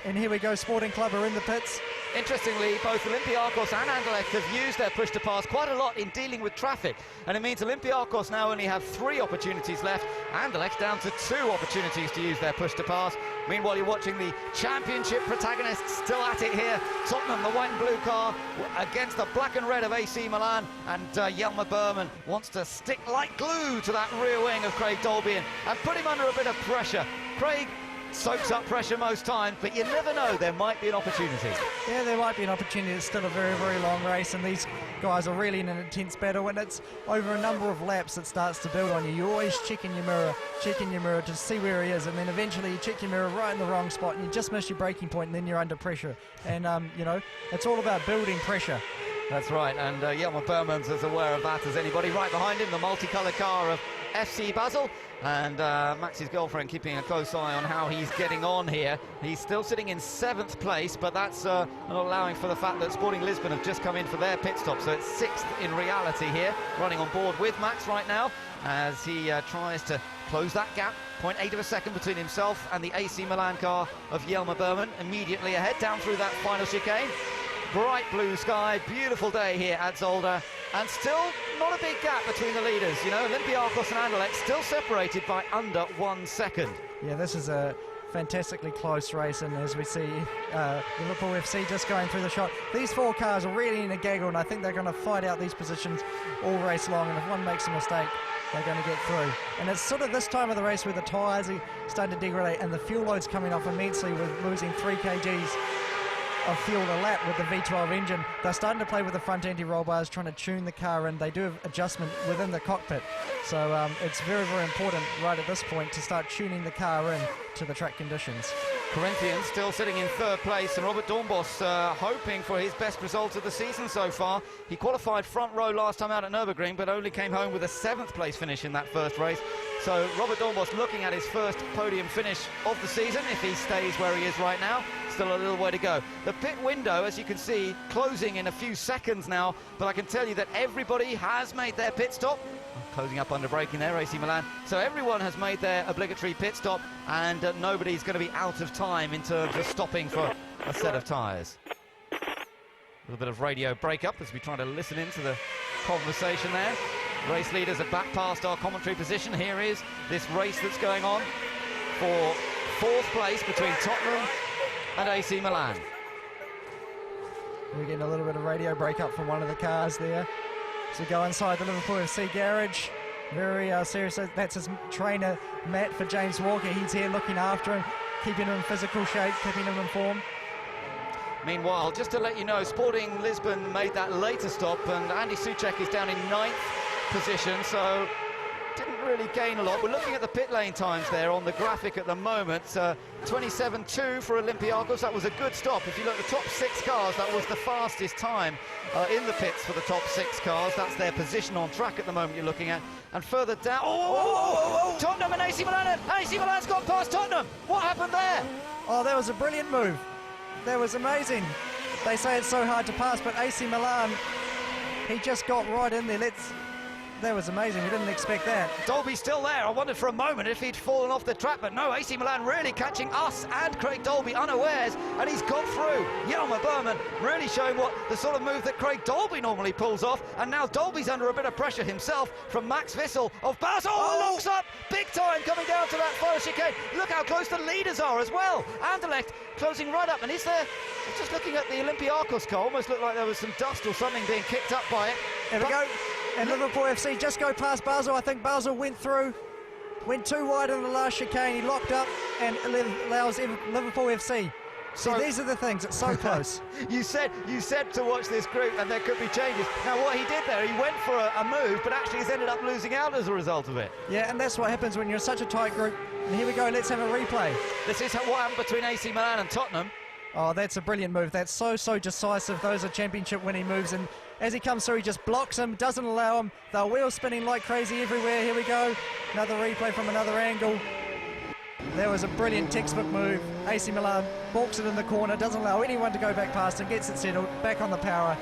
And here we go, Sporting Club are in the pits. Interestingly, both Olympiacos and Anderlecht have used their push to pass quite a lot in dealing with traffic, and it means Olympiacos now only have 3 opportunities left. Anderlecht down to 2 opportunities to use their push to pass. Meanwhile, you're watching the championship protagonists still at it here. Tottenham, the white and blue car, against the black and red of AC Milan, and Jelmer Berman wants to stick like glue to that rear wing of Craig Dolby and put him under a bit of pressure. Craig soaks up pressure most times, but you never know, there might be an opportunity. Yeah, there might be an opportunity. It's still a very, very long race, and these guys are really in an intense battle, and it's over a number of laps it starts to build on you. You're always checking your mirror to see where he is, and then eventually you check your mirror right in the wrong spot, and you just miss your braking point, and then you're under pressure. And, you know, it's all about building pressure. That's right, and Jelmer Berman's as aware of that as anybody. Right behind him, the multicoloured car of FC Basel, and Max's girlfriend keeping a close eye on how he's getting on here. He's still sitting in 7th place, but that's not allowing for the fact that Sporting Lisbon have just come in for their pit stop, so it's 6th in reality here, running on board with Max right now as he tries to close that gap. 0.8 of a second between himself and the AC Milan car of Jelmer Berman. Immediately ahead, down through that final chicane. bright blue sky, beautiful day here at Zolder, and still not a big gap between the leaders. You know, Olympiacos and Anderlecht still separated by under 1 second. Yeah, this is a fantastically close race, and as we see Liverpool FC just going through the shot, these 4 cars are really in a gaggle, and I think they're going to fight out these positions all race long, and if one makes a mistake, they're going to get through. And it's sort of this time of the race where the tyres are starting to degrade and the fuel load's coming off immensely with losing 3 kgs of fuel a lap with the V12 engine. They're starting to play with the front anti-roll bars, trying to tune the car, and they do have adjustment within the cockpit. So it's very, very important right at this point to start tuning the car in to the track conditions. Corinthians still sitting in 3rd place, and Robert Dornbos hoping for his best result of the season so far. He qualified front row last time out at Nürburgring, but only came home with a 7th place finish in that first race. So Robert Dornbos looking at his first podium finish of the season, if he stays where he is right now. Still a little way to go. The pit window, as you can see, closing in a few seconds now, but I can tell you that everybody has made their pit stop. Closing up under braking there, AC Milan. So everyone has made their obligatory pit stop, and nobody's going to be out of time in terms of stopping for a set of tyres. A little bit of radio breakup as we try to listen into the conversation there. Race leaders are back past our commentary position. Here is this race that's going on for 4th place between Tottenham and AC Milan. We're getting a little bit of radio breakup from one of the cars there. So go inside the Liverpool FC garage. Very serious. That's his trainer, Matt, for James Walker. He's here looking after him, keeping him in physical shape, keeping him in form. Meanwhile, just to let you know, Sporting Lisbon made that later stop, and Andy Soucek is down in 9th position, so didn't really gain a lot. We're looking at the pit lane times there on the graphic at the moment. 27.2 for Olympiacos. That was a good stop. If you look at the top 6 cars, that was the fastest time in the pits for the top 6 cars. That's their position on track at the moment you're looking at. And further down, Tottenham and AC Milan. AC Milan's gone past Tottenham. What happened there? Oh, that was a brilliant move. That was amazing. They say it's so hard to pass, but AC Milan, he just got right in there. That was amazing. We didn't expect that. Dolby's still there. I wondered for a moment if he'd fallen off the track, but no, AC Milan really catching us and Craig Dolby unawares, and he's got through. Jelmer Berman really showing what the sort of move that Craig Dolby normally pulls off, and now Dolby's under a bit of pressure himself from Max Wissel of Basel. Locks up big time coming down to that final chicane. Look how close the leaders are as well. Anderlecht closing right up, and is there, just looking at the Olympiacos car, almost looked like there was some dust or something being kicked up by it. There we go. And Liverpool FC just go past Basel. I think Basel went too wide in the last chicane. He locked up and allows Liverpool FC. So these are the things. It's so close. You said to watch this group, and there could be changes. Now, what he did there, he went for a move, but actually has ended up losing out as a result of it. Yeah, and that's what happens when you're in such a tight group. And here we go. Let's have a replay. This is what happened between AC Milan and Tottenham. Oh, that's a brilliant move. That's so decisive. Those are championship-winning moves, and as he comes through, he just blocks him, doesn't allow him. They're wheel spinning like crazy everywhere. Here we go. Another replay from another angle. That was a brilliant textbook move. AC Milan balks it in the corner, doesn't allow anyone to go back past him, gets it settled, back on the power.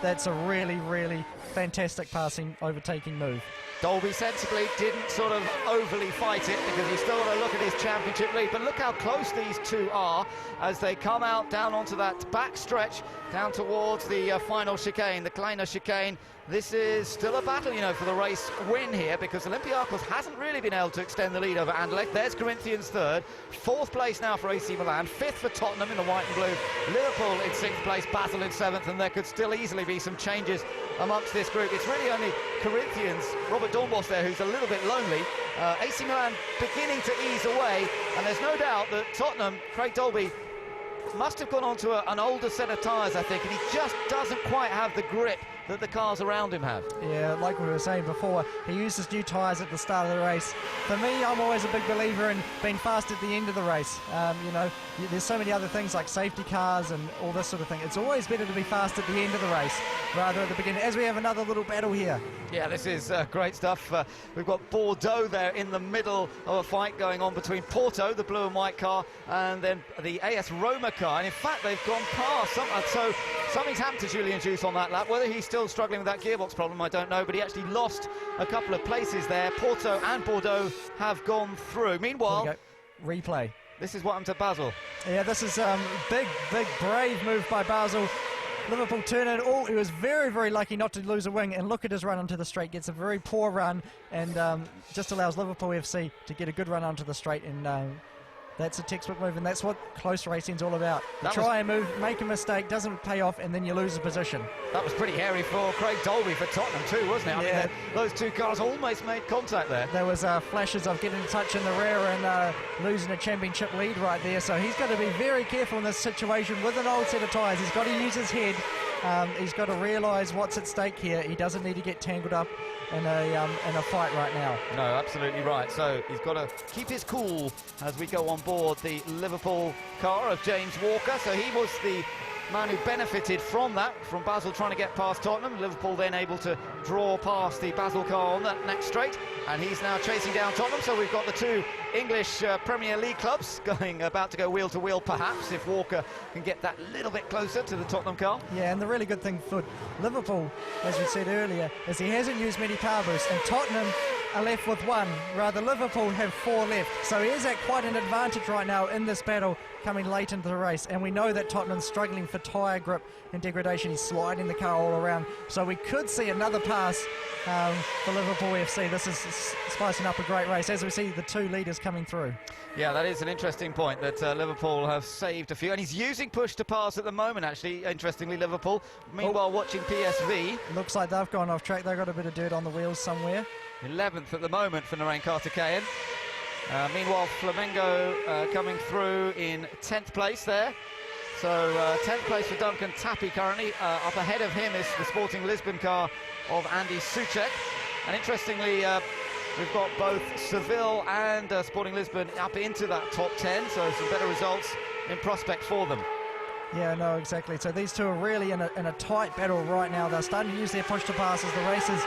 That's a really, really fantastic passing, overtaking move. Dolby sensibly didn't sort of overly fight it because he's still got to look at his championship lead. But look how close these two are as they come out down onto that back stretch down towards the final chicane, the Kleiner chicane. This is still a battle, you know, for the race win here because Olympiacos hasn't really been able to extend the lead over Anderlecht. There's Corinthians 3rd, 4th place now for AC Milan, 5th for Tottenham in the white and blue, Liverpool in 6th place, Basel in 7th, and there could still easily be some changes amongst this group. It's really only Corinthians, Robert Dornbos there, who's a little bit lonely. AC Milan beginning to ease away, and there's no doubt that Tottenham, Craig Dolby, must have gone on to an older set of tyres, I think, and he just doesn't quite have the grip that the cars around him have. Yeah, like we were saying before, he used his new tyres at the start of the race. For me, I'm always a big believer in being fast at the end of the race. You know, there's so many other things like safety cars and all this sort of thing. It's always better to be fast at the end of the race rather at the beginning, as we have another little battle here. Yeah, this is great stuff. We've got Bordeaux there in the middle of a fight going on between Porto, the blue and white car, and then the AS Roma car. And in fact, they've gone past. So something's happened to Julian Juice on that lap. Whether he's still struggling with that gearbox problem, I don't know, but he actually lost a couple of places there. Porto and Bordeaux have gone through. Meanwhile, replay. This is what happened to Basel. Yeah, this is big, brave move by Basel. Liverpool turn it. Oh, he was very, very lucky not to lose a wing, and look at his run onto the straight. Gets a very poor run, and just allows Liverpool FC to get a good run onto the straight, and that's a textbook move, and that's what close racing's all about. You try and move, make a mistake, doesn't pay off, and then you lose a position. That was pretty hairy for Craig Dolby for Tottenham too, wasn't it? Yeah. I mean, those two cars almost made contact there. There was flashes of getting in touch in the rear and losing a championship lead right there, so he's got to be very careful in this situation with an old set of tyres. He's got to use his head. He's got to realise what's at stake here. He doesn't need to get tangled up in a fight right now. No, absolutely right. So he's got to keep his cool as we go on board the Liverpool car of James Walker. So he was the man who benefited from that, from Basel trying to get past Tottenham. Liverpool then able to draw past the Basel car on that next straight, and he's now chasing down Tottenham. So we've got the two English Premier League clubs about to go wheel to wheel, perhaps, if Walker can get that little bit closer to the Tottenham car. Yeah, and the really good thing for Liverpool, as we said earlier, is he hasn't used many power boosts, and Tottenham are left with one, rather Liverpool have 4 left. So he is at quite an advantage right now in this battle coming late into the race, and we know that Tottenham's struggling for tyre grip and degradation. He's sliding the car all around, so we could see another pass for Liverpool FC. This is spicing up a great race as we see the two leaders coming through. Yeah, that is an interesting point, that Liverpool have saved a few, and he's using push to pass at the moment, actually, interestingly, Liverpool. Meanwhile, watching PSV. Looks like they've gone off track. They've got a bit of dirt on the wheels somewhere. 11th at the moment for Narain Kartikeyan. Meanwhile, Flamengo coming through in 10th place there. So 10th place for Duncan Tappy currently. Up ahead of him is the Sporting Lisbon car of Andy Soucek. And interestingly, we've got both Seville and Sporting Lisbon up into that top 10, so some better results in prospect for them. Yeah, no, exactly. So these two are really in a tight battle right now. They're starting to use their push to pass as the race is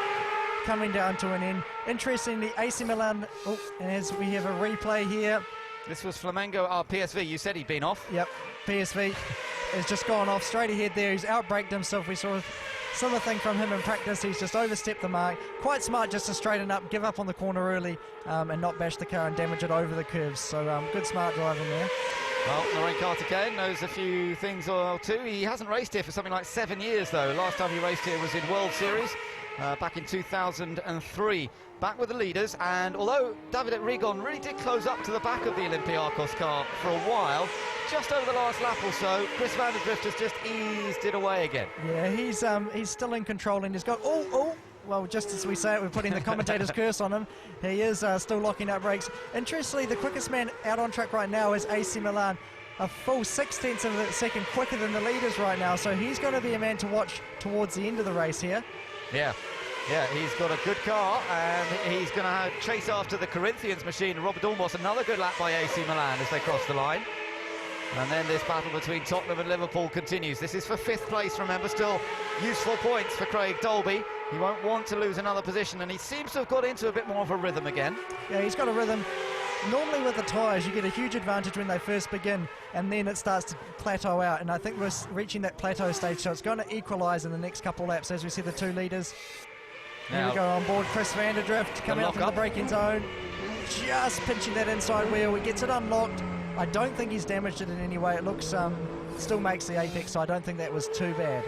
coming down to an end. Interestingly, AC Milan, and as we have a replay here. This was Flamengo, PSV, you said he'd been off. Yep, PSV has just gone off straight ahead there. He's outbraked himself. We saw a similar thing from him in practice. He's just overstepped the mark. Quite smart just to straighten up, give up on the corner early, and not bash the car and damage it over the curves. So good smart driving there. Well, Narain Kartikeyan knows a few things or two. He hasn't raced here for something like 7 years, though. Last time he raced here was in World Series back in 2003. Back with the leaders, and although Davide Rigon really did close up to the back of the Olympiacos car for a while, just over the last lap or so, Chris van der Drift has just eased it away again. Yeah, he's still in control, and he's got, well, just as we say it, we're putting the commentator's curse on him. He is still locking up brakes. Interestingly, the quickest man out on track right now is AC Milan, a full 6/10 of a second quicker than the leaders right now, so he's going to be a man to watch towards the end of the race here. Yeah, he's got a good car, and he's going to chase after the Corinthians machine. Robert Dornbos, another good lap by AC Milan as they cross the line. And then this battle between Tottenham and Liverpool continues. This is for 5th place, remember, still useful points for Craig Dolby. He won't want to lose another position, and he seems to have got into a bit more of a rhythm again. Yeah, he's got a rhythm. Normally with the tyres, you get a huge advantage when they first begin, and then it starts to plateau out, and I think we're reaching that plateau stage, so it's going to equalise in the next couple laps as we see the two leaders. Here we go on board, Chris van der Drift coming up in the braking zone, just pinching that inside wheel. He gets it unlocked. I don't think he's damaged it in any way. It looks, still makes the apex, so I don't think that was too bad.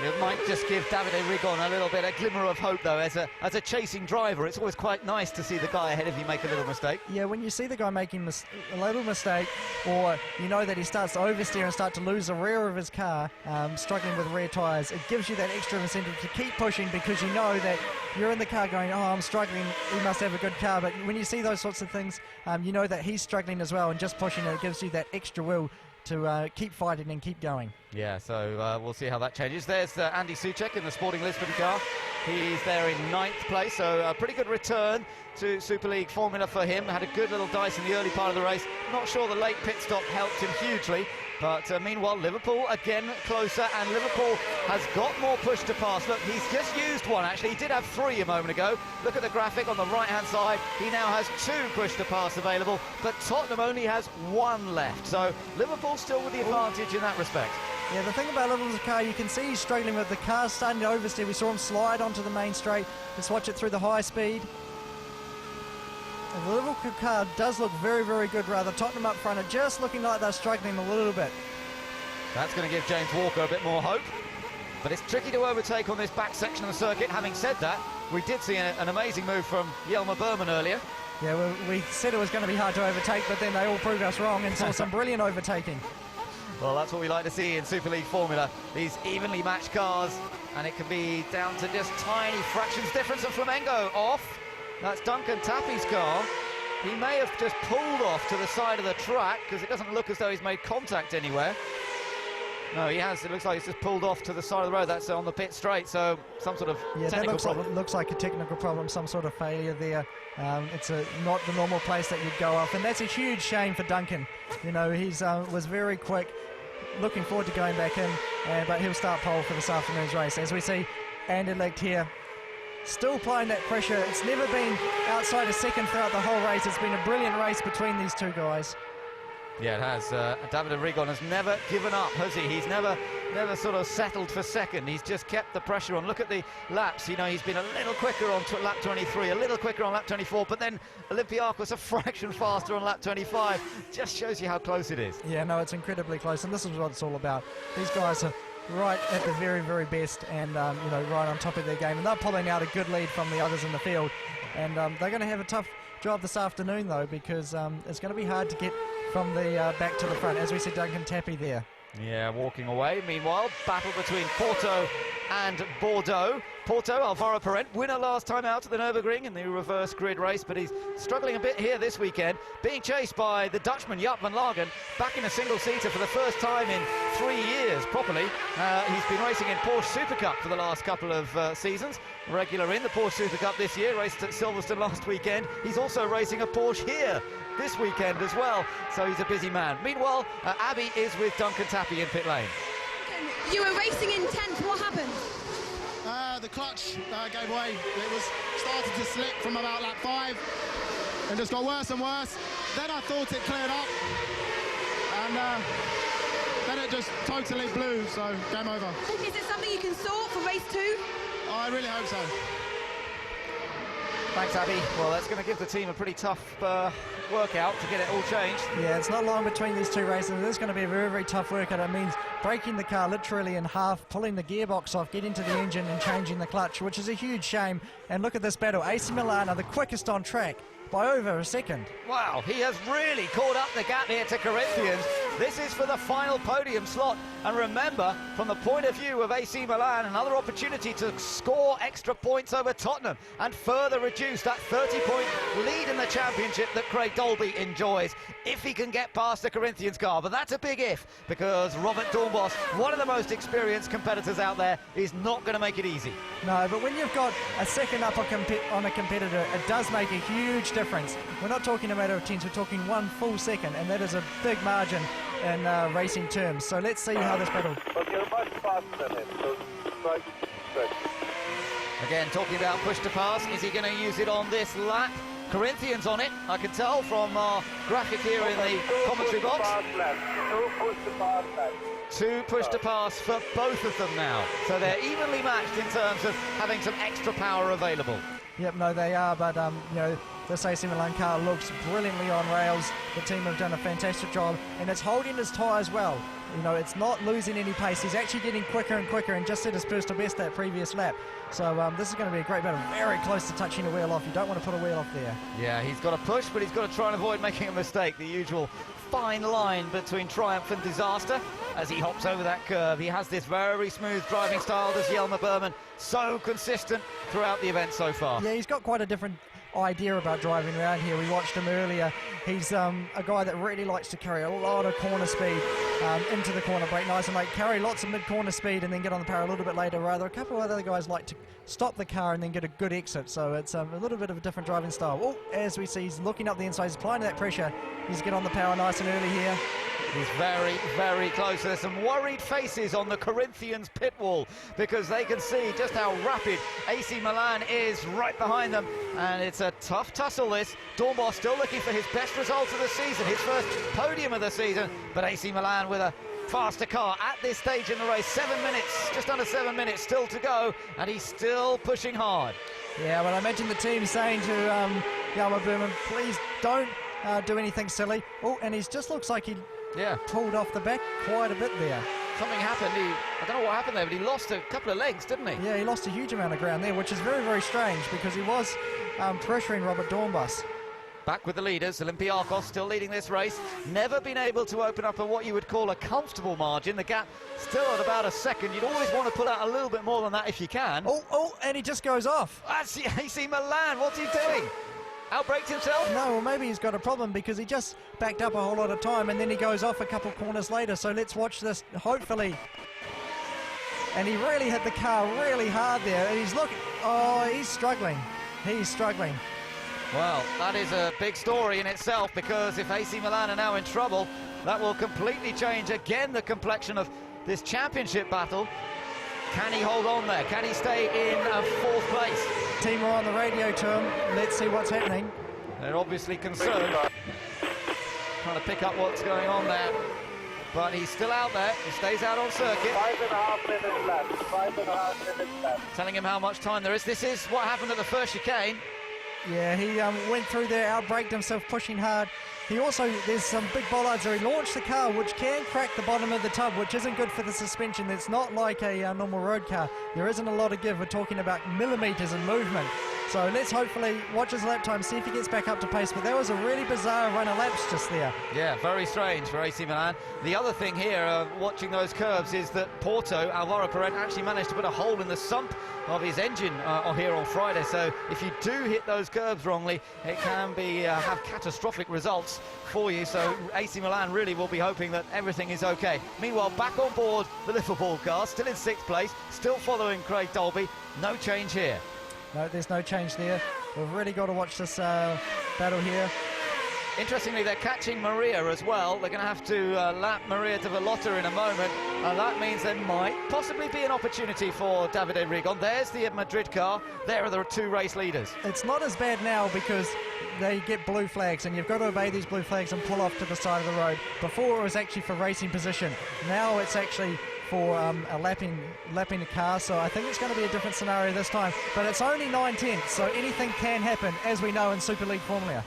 It might just give Davide Rigon a little bit, a glimmer of hope, though. As a chasing driver, it's always quite nice to see the guy ahead of you make a little mistake. Yeah, when you see the guy making a little mistake, or you know that he starts to oversteer and start to lose the rear of his car, struggling with rear tyres, it gives you that extra incentive to keep pushing, because you know that you're in the car going, oh, I'm struggling, he must have a good car. But when you see those sorts of things, you know that he's struggling as well, and just pushing it gives you that extra will to keep fighting and keep going. Yeah, so we'll see how that changes. There's Andy Soucek in the Sporting Lisbon car. He's there in 9th place, so a pretty good return to Superleague Formula for him. Had a good little dice in the early part of the race. Not sure the late pit stop helped him hugely, but meanwhile Liverpool again closer, and Liverpool has got more push to pass. Look, he's just used one actually. He did have 3 a moment ago. Look at the graphic on the right hand side. He now has 2 push to pass available, but Tottenham only has 1 left, so Liverpool still with the advantage in that respect. Yeah, the thing about Liverpool's car, you can see he's struggling with the car starting to oversteer. We saw him slide onto the main straight. Let's watch it through the high speed. And the Liverpool car does look very, very good, rather. Tottenham up front are just looking like they're struggling a little bit. That's going to give James Walker a bit more hope. But it's tricky to overtake on this back section of the circuit. Having said that, we did see an amazing move from Jelmer Berman earlier. Yeah, well, we said it was going to be hard to overtake, but then they all proved us wrong and saw some brilliant overtaking. Well, that's what we like to see in Superleague Formula, these evenly matched cars, and it can be down to just tiny fractions difference. And Flamengo off. That's Duncan Tappy's car. He may have just pulled off to the side of the track because it doesn't look as though he's made contact anywhere. No, he has. It looks like he's just pulled off to the side of the road. That's on the pit straight, so some sort of technical problem. Looks like a technical problem, some sort of failure there. It's not the normal place that you'd go off, and that's a huge shame for Duncan. You know, he's was very quick, looking forward to going back in, but he'll start pole for this afternoon's race. As we see Anderlecht here, still applying that pressure. It's never been outside a second throughout the whole race. It's been a brilliant race between these two guys. Yeah, it has. David Arrigon has never given up, has he? He's never sort of settled for second. He's just kept the pressure on. Look at the laps. You know, he's been a little quicker on lap 23, a little quicker on lap 24, but then Olympiacos a fraction faster on lap 25. Just shows you how close it is. Yeah, no, it's incredibly close, and this is what it's all about. These guys are right at the very, very best, and you know, right on top of their game, and they're pulling out a good lead from the others in the field. And they're going to have a tough job this afternoon, though, because it's going to be hard to get from the back to the front, as we see Duncan Tappy there. Yeah, walking away. Meanwhile, battle between Porto and Bordeaux. Porto, Alvaro Parent, winner last time out at the Nürburgring in the reverse grid race, but he's struggling a bit here this weekend, being chased by the Dutchman Jaap van Lagen, back in a single-seater for the first time in 3 years properly. He's been racing in Porsche Super Cup for the last couple of seasons, regular in the Porsche Super Cup this year, raced at Silverstone last weekend. He's also racing a Porsche here this weekend as well, so he's a busy man. Meanwhile, Abby is with Duncan Tappy in pit lane. You were racing in 10th, what happened? The clutch gave way. It was started to slip from about lap 5 and just got worse and worse. Then I thought it cleared up, and then it just totally blew, so game over. Is it something you can sort for race 2? I really hope so. Thanks, Abby. Well, that's going to give the team a pretty tough workout to get it all changed. Yeah, it's not long between these two races. It is going to be a very, very tough workout. It means breaking the car literally in half, pulling the gearbox off, getting to the engine and changing the clutch, which is a huge shame. And look at this battle. AC Milan are the quickest on track by over a second. Wow, he has really caught up the gap here to Corinthians. This is for the final podium slot. And remember, from the point of view of AC Milan, another opportunity to score extra points over Tottenham and further reduce that 30-point lead in the championship that Craig Dolby enjoys if he can get past the Corinthians car. But that's a big if, because Robert Dornbos, one of the most experienced competitors out there, is not going to make it easy. No, but when you've got a second up on a competitor, it does make a huge difference. We're not talking a matter of tenths, we're talking 1 full second, and that is a big margin in racing terms. So let's see how this battle. Again, talking about push to pass, is he going to use it on this lap? Corinthians on it, I can tell from our graphic here in the commentary box. 2 push to pass for both of them now. So they're evenly matched in terms of having some extra power available. Yep, no, they are, but you know, this AC Milan car looks brilliantly on rails. The team have done a fantastic job, and it's holding his tyres well. You know, it's not losing any pace. He's actually getting quicker and quicker, and just set his personal best that previous lap. So this is going to be a great battle. Very close to touching a wheel off. You don't want to put a wheel off there. Yeah, he's got to push, but he's got to try and avoid making a mistake. The usual fine line between triumph and disaster as he hops over that curve. He has this very smooth driving style, does Jelmer Berman. So consistent throughout the event so far. Yeah, he's got quite a different idea about driving around here. We watched him earlier. He's a guy that really likes to carry a lot of corner speed into the corner, break nice and late, carry lots of mid-corner speed and then get on the power a little bit later. Rather, a couple of other guys like to stop the car and then get a good exit. So it's a little bit of a different driving style. Oh, as we see, he's looking up the inside, he's applying that pressure. He's get on the power nice and early here. He's very, very close. There's some worried faces on the Corinthians pit wall because they can see just how rapid AC Milan is right behind them. And it's a tough tussle, this. Dornbos still looking for his best results of the season, his first podium of the season. But AC Milan with a faster car at this stage in the race. 7 minutes, just under 7 minutes still to go. And he's still pushing hard. Yeah, well, I imagine the team saying to Jelmer Berman, please don't do anything silly. Oh, and he just looks like he pulled off the back quite a bit there. something happened. I don't know what happened there, but he lost a couple of legs, didn't he? Yeah, he lost a huge amount of ground there, which is very, very strange because he was pressuring Robert Dornbus. Back with the leaders, Olympiakos still leading this race. Never been able to open up what you would call a comfortable margin. The gap still at about a second. You'd always want to pull out a little bit more than that if you can. Oh, and he just goes off. That's the AC Milan. What's he doing? Outbraked himself? No, well, maybe he's got a problem because he just backed up a whole lot of time and then he goes off a couple corners later. So let's watch this, hopefully. And he really hit the car really hard there. And he's struggling. He's struggling. Well, that is a big story in itself, because if AC Milan are now in trouble, that will completely change again the complexion of this championship battle. Can he hold on there? Can he stay in fourth place? Team are on the radio to him. Let's see what's happening. They're obviously concerned, trying to pick up what's going on there. But he's still out there. He stays out on circuit. 5.5 minutes left. 5.5 minutes left. Telling him how much time there is. This is what happened at the first chicane. Yeah, he went through there, outbraked himself, pushing hard. He also, there's some big bollards there. He launched the car, which can crack the bottom of the tub, which isn't good for the suspension. It's not like a normal road car. There isn't a lot of give. We're talking about millimetres in movement. So let's hopefully watch his lap time, see if he gets back up to pace. But that was a really bizarre run of laps just there. Yeah, very strange for AC Milan. The other thing here, watching those curves, is that Porto, Alvaro Perret, actually managed to put a hole in the sump of his engine here on Friday. So if you do hit those curves wrongly, it can be have catastrophic results for you. So AC Milan really will be hoping that everything is okay. Meanwhile, back on board the Liverpool car, still in 6th place, still following Craig Dolby. No change here. No, there's no change there. We've really got to watch this battle here. Interestingly, they're catching Maria as well. They're going to have to lap Maria de Villota in a moment, and that means there might possibly be an opportunity for Davide Rigon. There's the Madrid car. There are the two race leaders. It's not as bad now because they get blue flags, and you've got to obey these blue flags and pull off to the side of the road. Before it was actually for racing position. Now it's actually for lapping the car, so I think it's going to be a different scenario this time. But it's only 9/10, so anything can happen, as we know in Superleague Formula.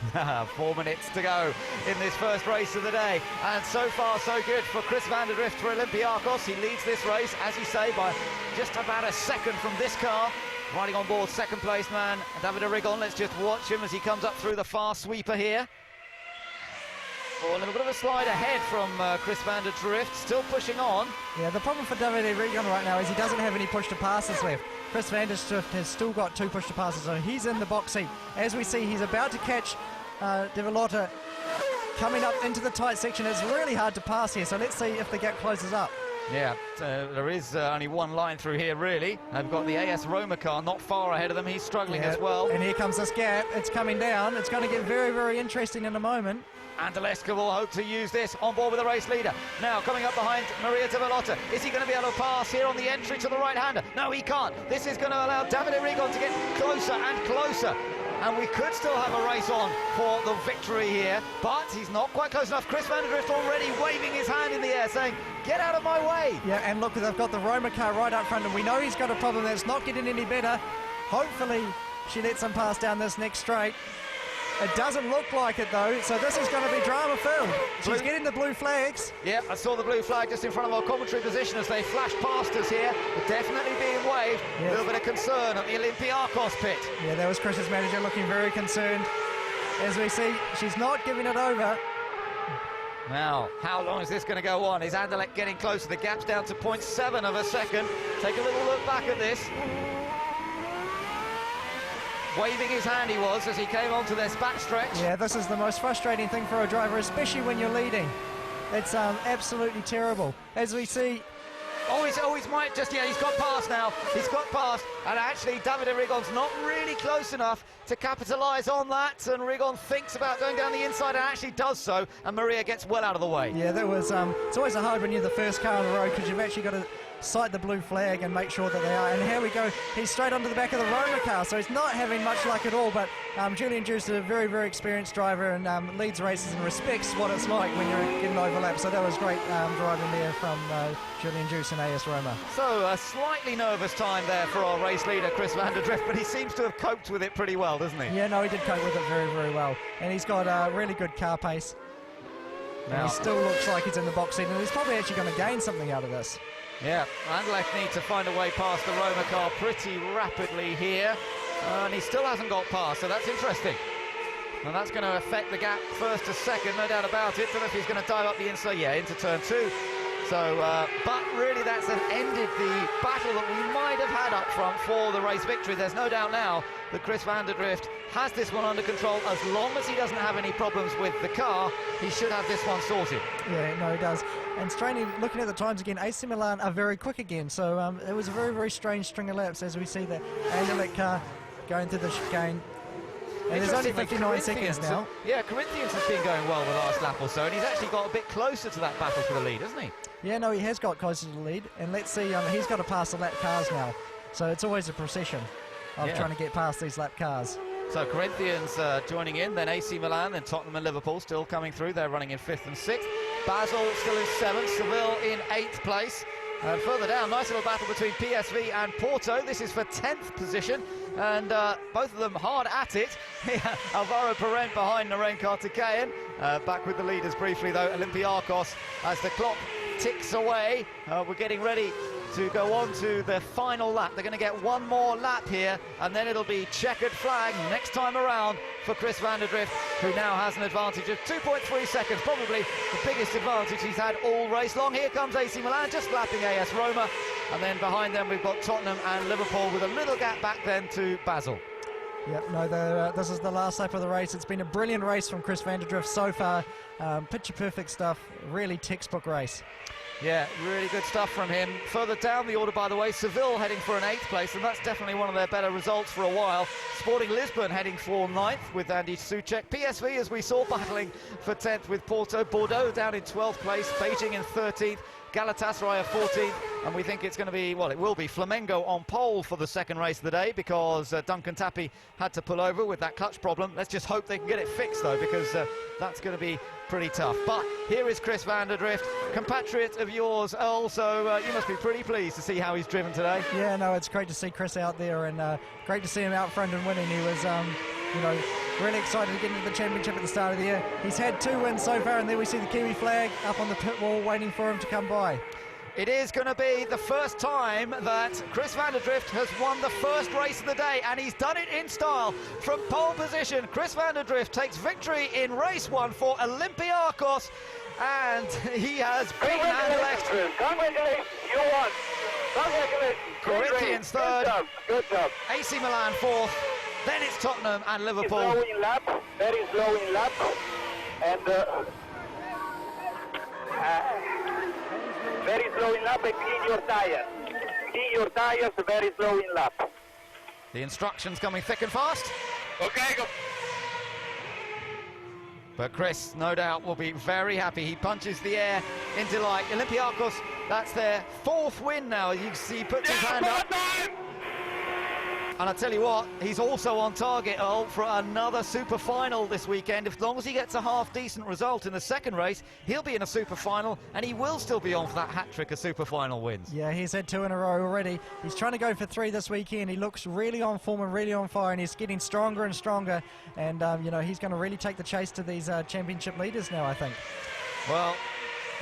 4 minutes to go in this first race of the day, and so far so good for Chris van der Drift for Olympiakos. He leads this race, as you say, by just about a second from this car. Riding on board, second place man Davide Rigon. Let's just watch him as he comes up through the far sweeper here. Oh, a little bit of a slide ahead from Chris van der Drift, still pushing on. Yeah, the problem for Davide Rigon right now is he doesn't have any push to passes left. Chris van der Drift has still got 2 push to passes, so he's in the box seat. As we see, he's about to catch de Villota coming up into the tight section. It's really hard to pass here, so let's see if the gap closes up. Yeah, there is only one line through here, really. They've got the AS Roma car not far ahead of them. He's struggling as well. And here comes this gap. It's coming down. It's going to get very, very interesting in a moment. And Aleska will hope to use this on board with the race leader. Now coming up behind Maria de Villota. Is he going to be able to pass here on the entry to the right-hander? No, he can't. This is going to allow Davide Rigon to get closer and closer. And we could still have a race on for the victory here, but he's not quite close enough. Chris van der Drift already waving his hand in the air, saying, get out of my way. Yeah, and look, they've got the Roma car right up front, and we know he's got a problem that's not getting any better. Hopefully, she lets him pass down this next straight. It doesn't look like it, though, so this is going to be drama-filled. She's getting the blue flags. Yeah, I saw the blue flag just in front of our commentary position as they flashed past us here. Definitely being waved. A little bit of concern at the Olympiakos pit. Yeah, that was Chris's manager looking very concerned. As we see, she's not giving it over. Now, how long is this going to go on? Is Anderlecht getting closer? The gap's down to 0.7 of a second. Take a little look back at this. Waving his hand he was as he came onto this backstretch. Yeah, this is the most frustrating thing for a driver, especially when you're leading. It's absolutely terrible. As we see... he's might just, he's got past now. He's got past, and actually Davide Rigon's not really close enough to capitalise on that, and Rigon thinks about going down the inside and actually does so, and Maria gets well out of the way. Yeah, that was, it's always hard when you're the first car on the road because you've actually got to sight the blue flag and make sure that they are. And here we go, he's straight onto the back of the Roma car, so he's not having much luck at all, but Julian Juice is a very, very experienced driver and leads races and respects what it's like when you're getting overlapped. So that was great driving there from Julian Juice and AS Roma. So a slightly nervous time there for our race leader, Chris van der Drift, but he seems to have coped with it pretty well, doesn't he? Yeah, no, he did cope with it very, very well. And he's got a really good car pace. And he still looks like he's in the box seat, and he's probably actually going to gain something out of this. Yeah, Anderlecht need to find a way past the Roma car pretty rapidly here, and he still hasn't got past, so that's interesting. And that's going to affect the gap first to second, no doubt about it. Don't know if he's going to dive up the inside, yeah, into turn 2. So, but really that's ended the battle that we might have had up front for the race victory. There's no doubt now that Chris van der Drift has this one under control. As long as he doesn't have any problems with the car, he should have this one sorted. Yeah, no, he does. And strangely, looking at the times again, AC Milan are very quick again. So it was a very, very strange string of laps as we see the Anderlecht car going through the chicane. And there's only 59 seconds now. Yeah, Corinthians has been going well the last lap or so, and he's actually got a bit closer to that battle for the lead, hasn't he? Yeah, no, he has got closer to the lead. And let's see, he's got to pass the lap cars now. So it's always a procession of trying to get past these lap cars. So Corinthians joining in, then AC Milan, then Tottenham and Liverpool still coming through. They're running in 5th and 6th. Basel still in 7th, Seville in 8th place. And further down, nice little battle between PSV and Porto. This is for 10th position, and both of them hard at it. Alvaro Parent behind Narain Kartikeyan. Back with the leaders briefly though, Olympiacos, as the clock ticks away. We're getting ready to go on to the final lap. They're going to get one more lap here, and then it'll be checkered flag next time around for Chris van der Drift, who now has an advantage of 2.3 seconds, probably the biggest advantage he's had all race long. Here comes AC Milan, just lapping AS Roma, and then behind them we've got Tottenham and Liverpool with a little gap back then to Basel. Yep, no, this is the last lap of the race. It's been a brilliant race from Chris van der Drift so far. Picture perfect stuff, really textbook race. Yeah, really good stuff from him. Further down the order, by the way, Seville heading for an 8th place, and that's definitely one of their better results for a while. Sporting Lisbon heading for 9th with Andy Soucek. PSV, as we saw, battling for 10th with Porto. Bordeaux down in 12th place, Beijing in 13th. Galatasaray are 14th, and we think it's going to be, well, it will be Flamengo on pole for the second race of the day, because Duncan Tappy had to pull over with that clutch problem. Let's just hope they can get it fixed, though, because that's going to be pretty tough. But here is Chris van der Drift, compatriot of yours, Earl, so you must be pretty pleased to see how he's driven today. Yeah, no, it's great to see Chris out there, and great to see him out front and winning. He was, really excited to get into the championship at the start of the year. He's had 2 wins so far, and there we see the Kiwi flag up on the pit wall waiting for him to come by. It is going to be the first time that Chris van der Drift has won the first race of the day, and he's done it in style from pole position. Chris van der Drift takes victory in race 1 for Olympiacos, and he has beaten Anderlecht. Congratulations, you won. Congratulations. Corinthians 3rd. Good job. AC Milan 4th. Then it's Tottenham and Liverpool. Slow in lap, very slow in lap, and very slow in lap, and clean your tires. Clean your tires, very slow in lap. The instructions coming thick and fast. Okay, go. But Chris, no doubt, will be very happy. He punches the air in delight. Olympiacos, that's their 4th win now. You can see he puts his hand up. And I tell you what, he's also on target, Earl, for another super final this weekend. As long as he gets a half-decent result in the second race, he'll be in a super final, and he will still be on for that hat-trick of super final wins. Yeah, he's had 2 in a row already. He's trying to go for 3 this weekend. He looks really on form and really on fire, and he's getting stronger and stronger. And, he's going to really take the chase to these championship leaders now, I think. Well,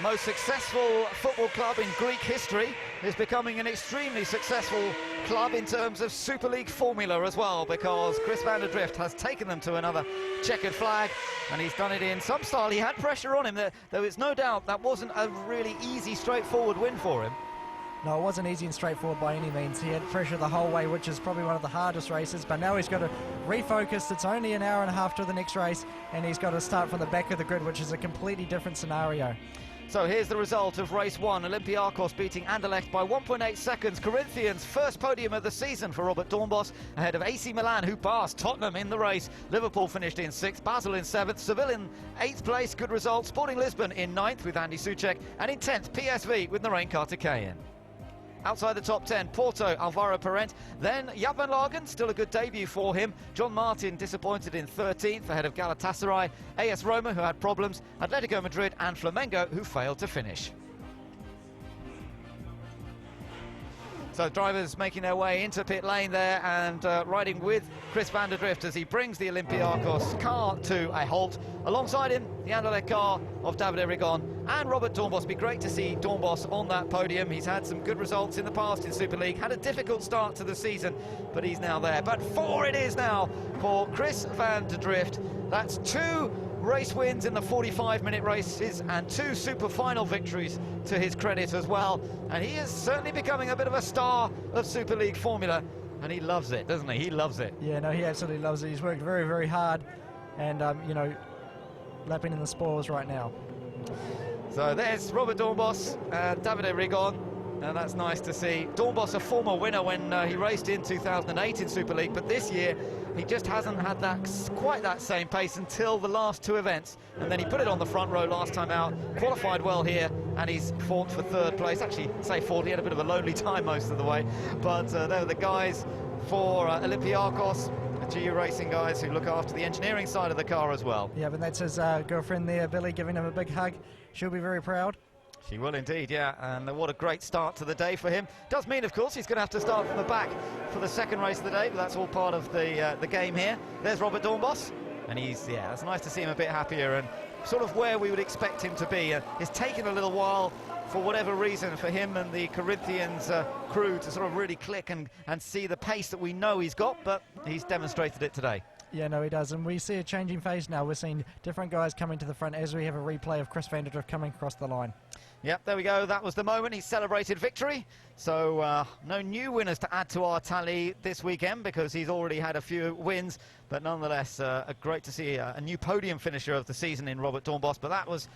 most successful football club in Greek history is becoming an extremely successful club in terms of Superleague Formula as well, because Chris van der Drift has taken them to another checkered flag, and he's done it in some style. He had pressure on him, there is no doubt that wasn't a really easy, straightforward win for him. No, it wasn't easy and straightforward by any means. He had pressure the whole way, which is probably one of the hardest races, but now he's got to refocus. It's only an hour and a half to the next race, and he's got to start from the back of the grid, which is a completely different scenario. So here's the result of race 1. Olympiacos beating Anderlecht by 1.8 seconds. Corinthians' first podium of the season for Robert Dornbos, ahead of AC Milan, who passed Tottenham in the race. Liverpool finished in 6th, Basel in 7th, Seville in 8th place, good result. Sporting Lisbon in 9th with Andy Soucek, and in 10th, PSV with Narain Kartikeyan. Outside the top 10, Porto, Alvaro Parent. Then Jaap van Lagen, still a good debut for him. John Martin disappointed in 13th, ahead of Galatasaray. AS Roma, who had problems. Atletico Madrid and Flamengo, who failed to finish. So drivers making their way into pit lane there and riding with Chris van der Drift as he brings the Olympiacos car to a halt. Alongside him, the Anderlecht car of Davide Rigon and Robert Dornbos. Be great to see Dornbos on that podium. He's had some good results in the past in Super League, had a difficult start to the season, but he's now there. But 4 it is now for Chris van der Drift. That's 2 race wins in the 45-minute races and 2 super final victories to his credit as well. And he is certainly becoming a bit of a star of Super League Formula, and he loves it, doesn't he? He loves it. Yeah, no, he absolutely loves it. He's worked very, very hard and, you know, lapping in the spoils right now. So there's Robert Dornbos and Davide Rigon, and that's nice to see. Dornbos, a former winner when he raced in 2008 in Super League, but this year he just hasn't had that quite that same pace until the last 2 events, and then he put it on the front row last time out, qualified well here, and he's fought for 3rd place. Actually, say fought, he had a bit of a lonely time most of the way, but they were the guys for Olympiacos, the GU Racing guys who look after the engineering side of the car as well. Yeah, but that's his girlfriend there, Billy, giving him a big hug. She'll be very proud. She will indeed, yeah, and what a great start to the day for him. Does mean, of course, he's going to have to start from the back for the 2nd race of the day, but that's all part of the game here. There's Robert Dornbos, and it's nice to see him a bit happier and sort of where we would expect him to be. It's taken a little while, for whatever reason, for him and the Corinthians crew to sort of really click and see the pace that we know he's got, but he's demonstrated it today. Yeah, no, he does, and we see a changing phase now. We're seeing different guys coming to the front as we have a replay of Chris van der Drift coming across the line. Yep, there we go. That was the moment he celebrated victory. So no new winners to add to our tally this weekend because he's already had a few wins. But nonetheless, great to see a new podium finisher of the season in Robert Dornbos. But that was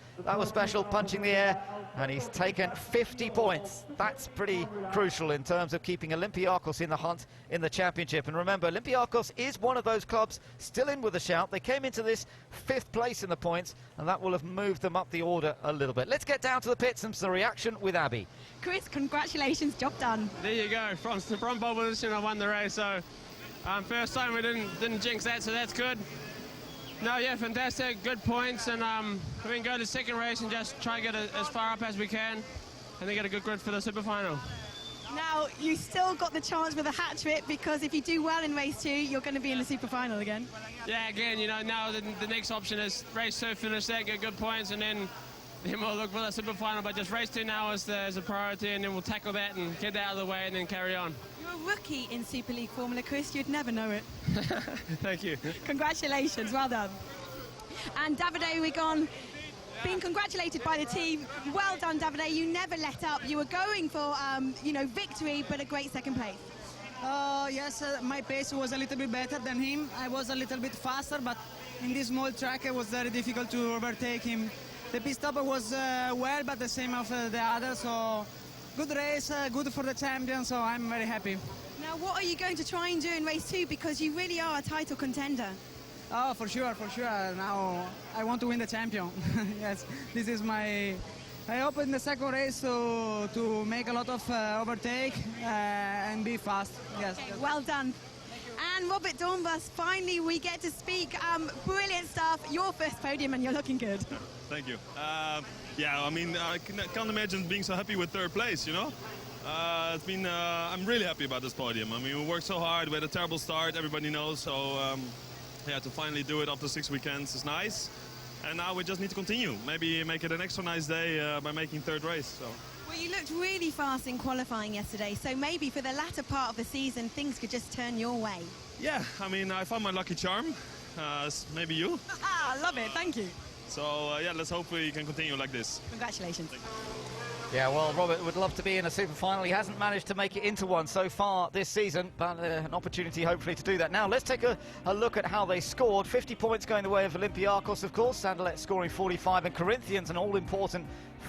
special, punching the air, and he's taken 50 points. That's pretty crucial in terms of keeping Olympiacos in the hunt in the championship. And remember, Olympiacos is one of those clubs still in with a shout. They came into this 5th place in the points, and that will have moved them up the order a little bit. Let's get down to the pits and some reaction with Abby. Chris, congratulations, job done. There you go, from pole position I won the race, so first time we didn't jinx that, so that's good. No, yeah, fantastic, good points, and we can go to the 2nd race and just try to get as far up as we can and then get a good grid for the super final. Now, you still got the chance with a hat trick because if you do well in race 2, you're going to be in the super final again. Yeah, again, you know, now the next option is race 2, finish that, get good points, and then we'll look for the super final, but just race 2 now is a priority, and then we'll tackle that and get that out of the way and then carry on. You're a rookie in Super League Formula, Chris. You'd never know it. Thank you. Congratulations, well done. And Davide Rigon, being congratulated by the team. Well done, Davide. You never let up. You were going for, victory, but a great 2nd place. Yes, my pace was a little bit better than him. I was a little bit faster, but in this small track it was very difficult to overtake him. The pit stop was well, but the same of the others, so good race, good for the champion, so I'm very happy. Now, what are you going to try and do in race 2? Because you really are a title contender. Oh, for sure. Now I want to win the champion. Yes, this is my... I hope in the 2nd race to make a lot of overtake and be fast. Yes. Okay, well done. And Robert Dornbos, finally we get to speak. Brilliant stuff. Your first podium and you're looking good. Thank you. Yeah, I mean, I can't imagine being so happy with 3rd place, you know? It's been, I'm really happy about this podium. I mean, we worked so hard, we had a terrible start, everybody knows, so yeah, to finally do it after 6 weekends is nice. And now we just need to continue. Maybe make it an extra nice day by making 3rd race. So. Well, you looked really fast in qualifying yesterday, so maybe for the latter part of the season, things could just turn your way. Yeah, I mean, I found my lucky charm. Maybe you. I love it, thank you. So, yeah, let's hope we can continue like this. Congratulations. Yeah, well, Robert would love to be in a super final. He hasn't managed to make it into one so far this season, but an opportunity hopefully to do that. Now, let's take a look at how they scored. 50 points going the way of Olympiacos, of course. Anderlecht scoring 45, and Corinthians an all-important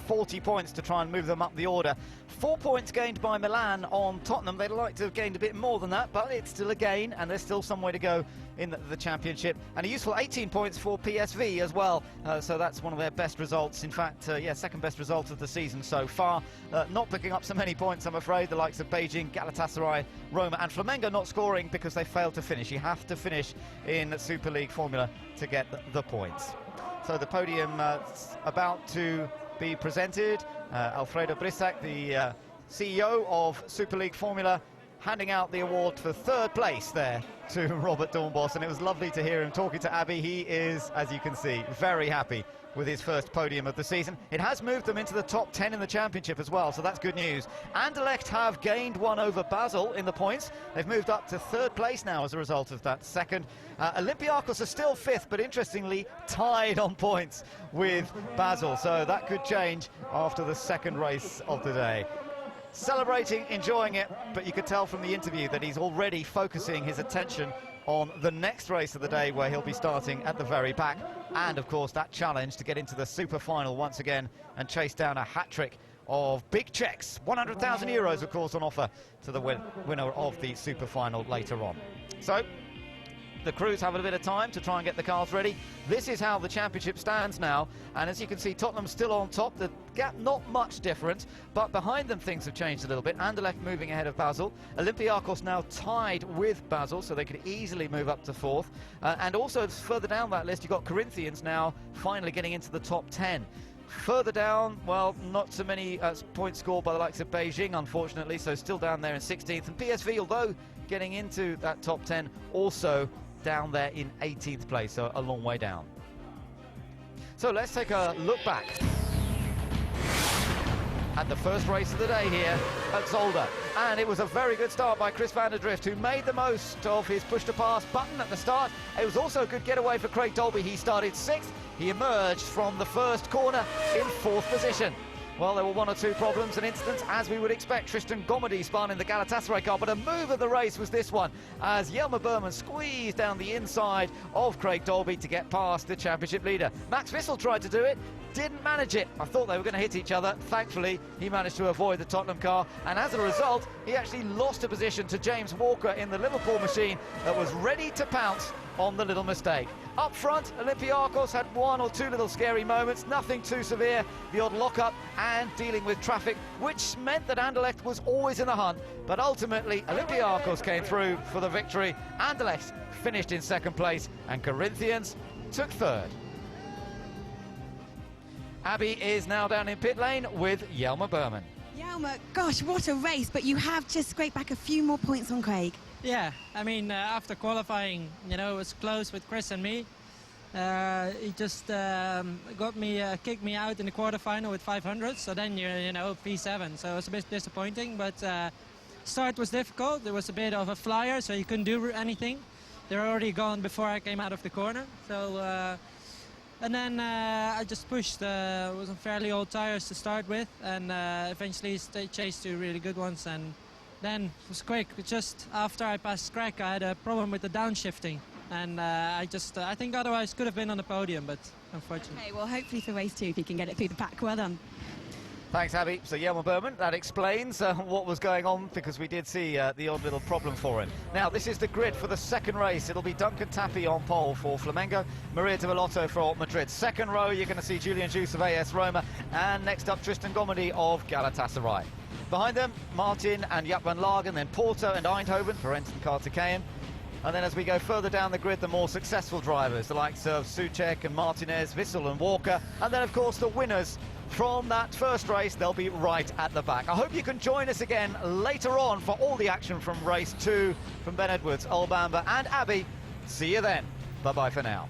40 points to try and move them up the order. 4 points gained by Milan on Tottenham. They'd like to have gained a bit more than that, but it's still a gain, and there's still some way to go in the championship. And a useful 18 points for PSV as well. So that's one of their best results. In fact, yeah, 2nd best result of the season so far. Not picking up so many points, I'm afraid. The likes of Beijing, Galatasaray, Roma and Flamengo not scoring because they failed to finish. You have to finish in Super League Formula to get the points. So the podium about to be presented. Alfredo Brissac, the CEO of Superleague Formula, handing out the award for third place there to Robert Dornbos, and it was lovely to hear him talking to Abby. He is, as you can see, very happy with his first podium of the season. It has moved them into the top 10 in the championship as well, so that's good news. Anderlecht have gained one over Basel in the points. They've moved up to third place now as a result of that second. Olympiacos are still fifth, but interestingly tied on points with Basel, so that could change after the second race of the day. Celebrating, enjoying it, but you could tell from the interview that he's already focusing his attention on the next race of the day, where he'll be starting at the very back, and of course that challenge to get into the super final once again and chase down a hat-trick of big checks. 100,000 euros, of course, on offer to the winner of the super final later on. So the crews have a bit of time to try and get the cars ready. This is how the championship stands now, and as you can see, Tottenham still on top. The gap not much different, but behind them things have changed a little bit. Anderlecht moving ahead of Basel. Olympiacos now tied with Basel, so they could easily move up to fourth. And also further down that list, you've got Corinthians now finally getting into the top 10. Further down, well, not so many points scored by the likes of Beijing, unfortunately, so still down there in 16th. And PSV, although getting into that top 10, also down there in 18th place, so a long way down. So let's take a look back at the first race of the day here at Zolder. And it was a very good start by Chris van der Drift, who made the most of his push-to-pass button at the start. It was also a good getaway for Craig Dolby. He started 6th. He emerged from the first corner in 4th position. Well, there were one or two problems and incidents, as we would expect. Tristan Gomedy spun in the Galatasaray car, but a move of the race was this one, as Jelmer Berman squeezed down the inside of Craig Dolby to get past the championship leader. Max Wissel tried to do it, didn't manage it. I thought they were going to hit each other. Thankfully, he managed to avoid the Tottenham car, and as a result, he actually lost a position to James Walker in the Liverpool machine that was ready to pounce on the little mistake. Up front, Olympiacos had one or two little scary moments, nothing too severe, the odd lock-up and dealing with traffic, which meant that Anderlecht was always in the hunt, but ultimately Olympiacos came through for the victory. Anderlecht finished in second place and Corinthians took third. Abby is now down in pit lane with Jelmer Berman. Jelmer, gosh, what a race, but you have just scraped back a few more points on Craig. Yeah, I mean, after qualifying, you know, it was close with Chris and me. He just kicked me out in the quarterfinal with 500, so then you know, P7, so it was a bit disappointing, but start was difficult. There was a bit of a flyer, so you couldn't do anything. They were already gone before I came out of the corner, so and then I just pushed. It was on fairly old tires to start with, and eventually chased two really good ones, and then it was quick. Just after I passed Craig, I had a problem with the downshifting, and I think otherwise could have been on the podium, but unfortunately. Okay, well, hopefully for race 2, if you can get it through the pack. Well done. Thanks, Abby. So Jelmer Berman, that explains what was going on, because we did see the odd little problem for him. Now, this is the grid for the second race. It'll be Duncan Tappy on pole for Flamengo, Maria de Velotto for Madrid. Second row, you're going to see Julian Juice of AS Roma, and next up, Tristan Gomedy of Galatasaray. Behind them, Martin and Jaap van Lagen, then Porto and Eindhoven for Enton Kartikeyen. And then as we go further down the grid, the more successful drivers, the likes of Soucek and Martinez, Wissel and Walker. And then, of course, the winners from that first race, they'll be right at the back. I hope you can join us again later on for all the action from race 2 from Ben Edwards, Olbamba and Abby. See you then. Bye-bye for now.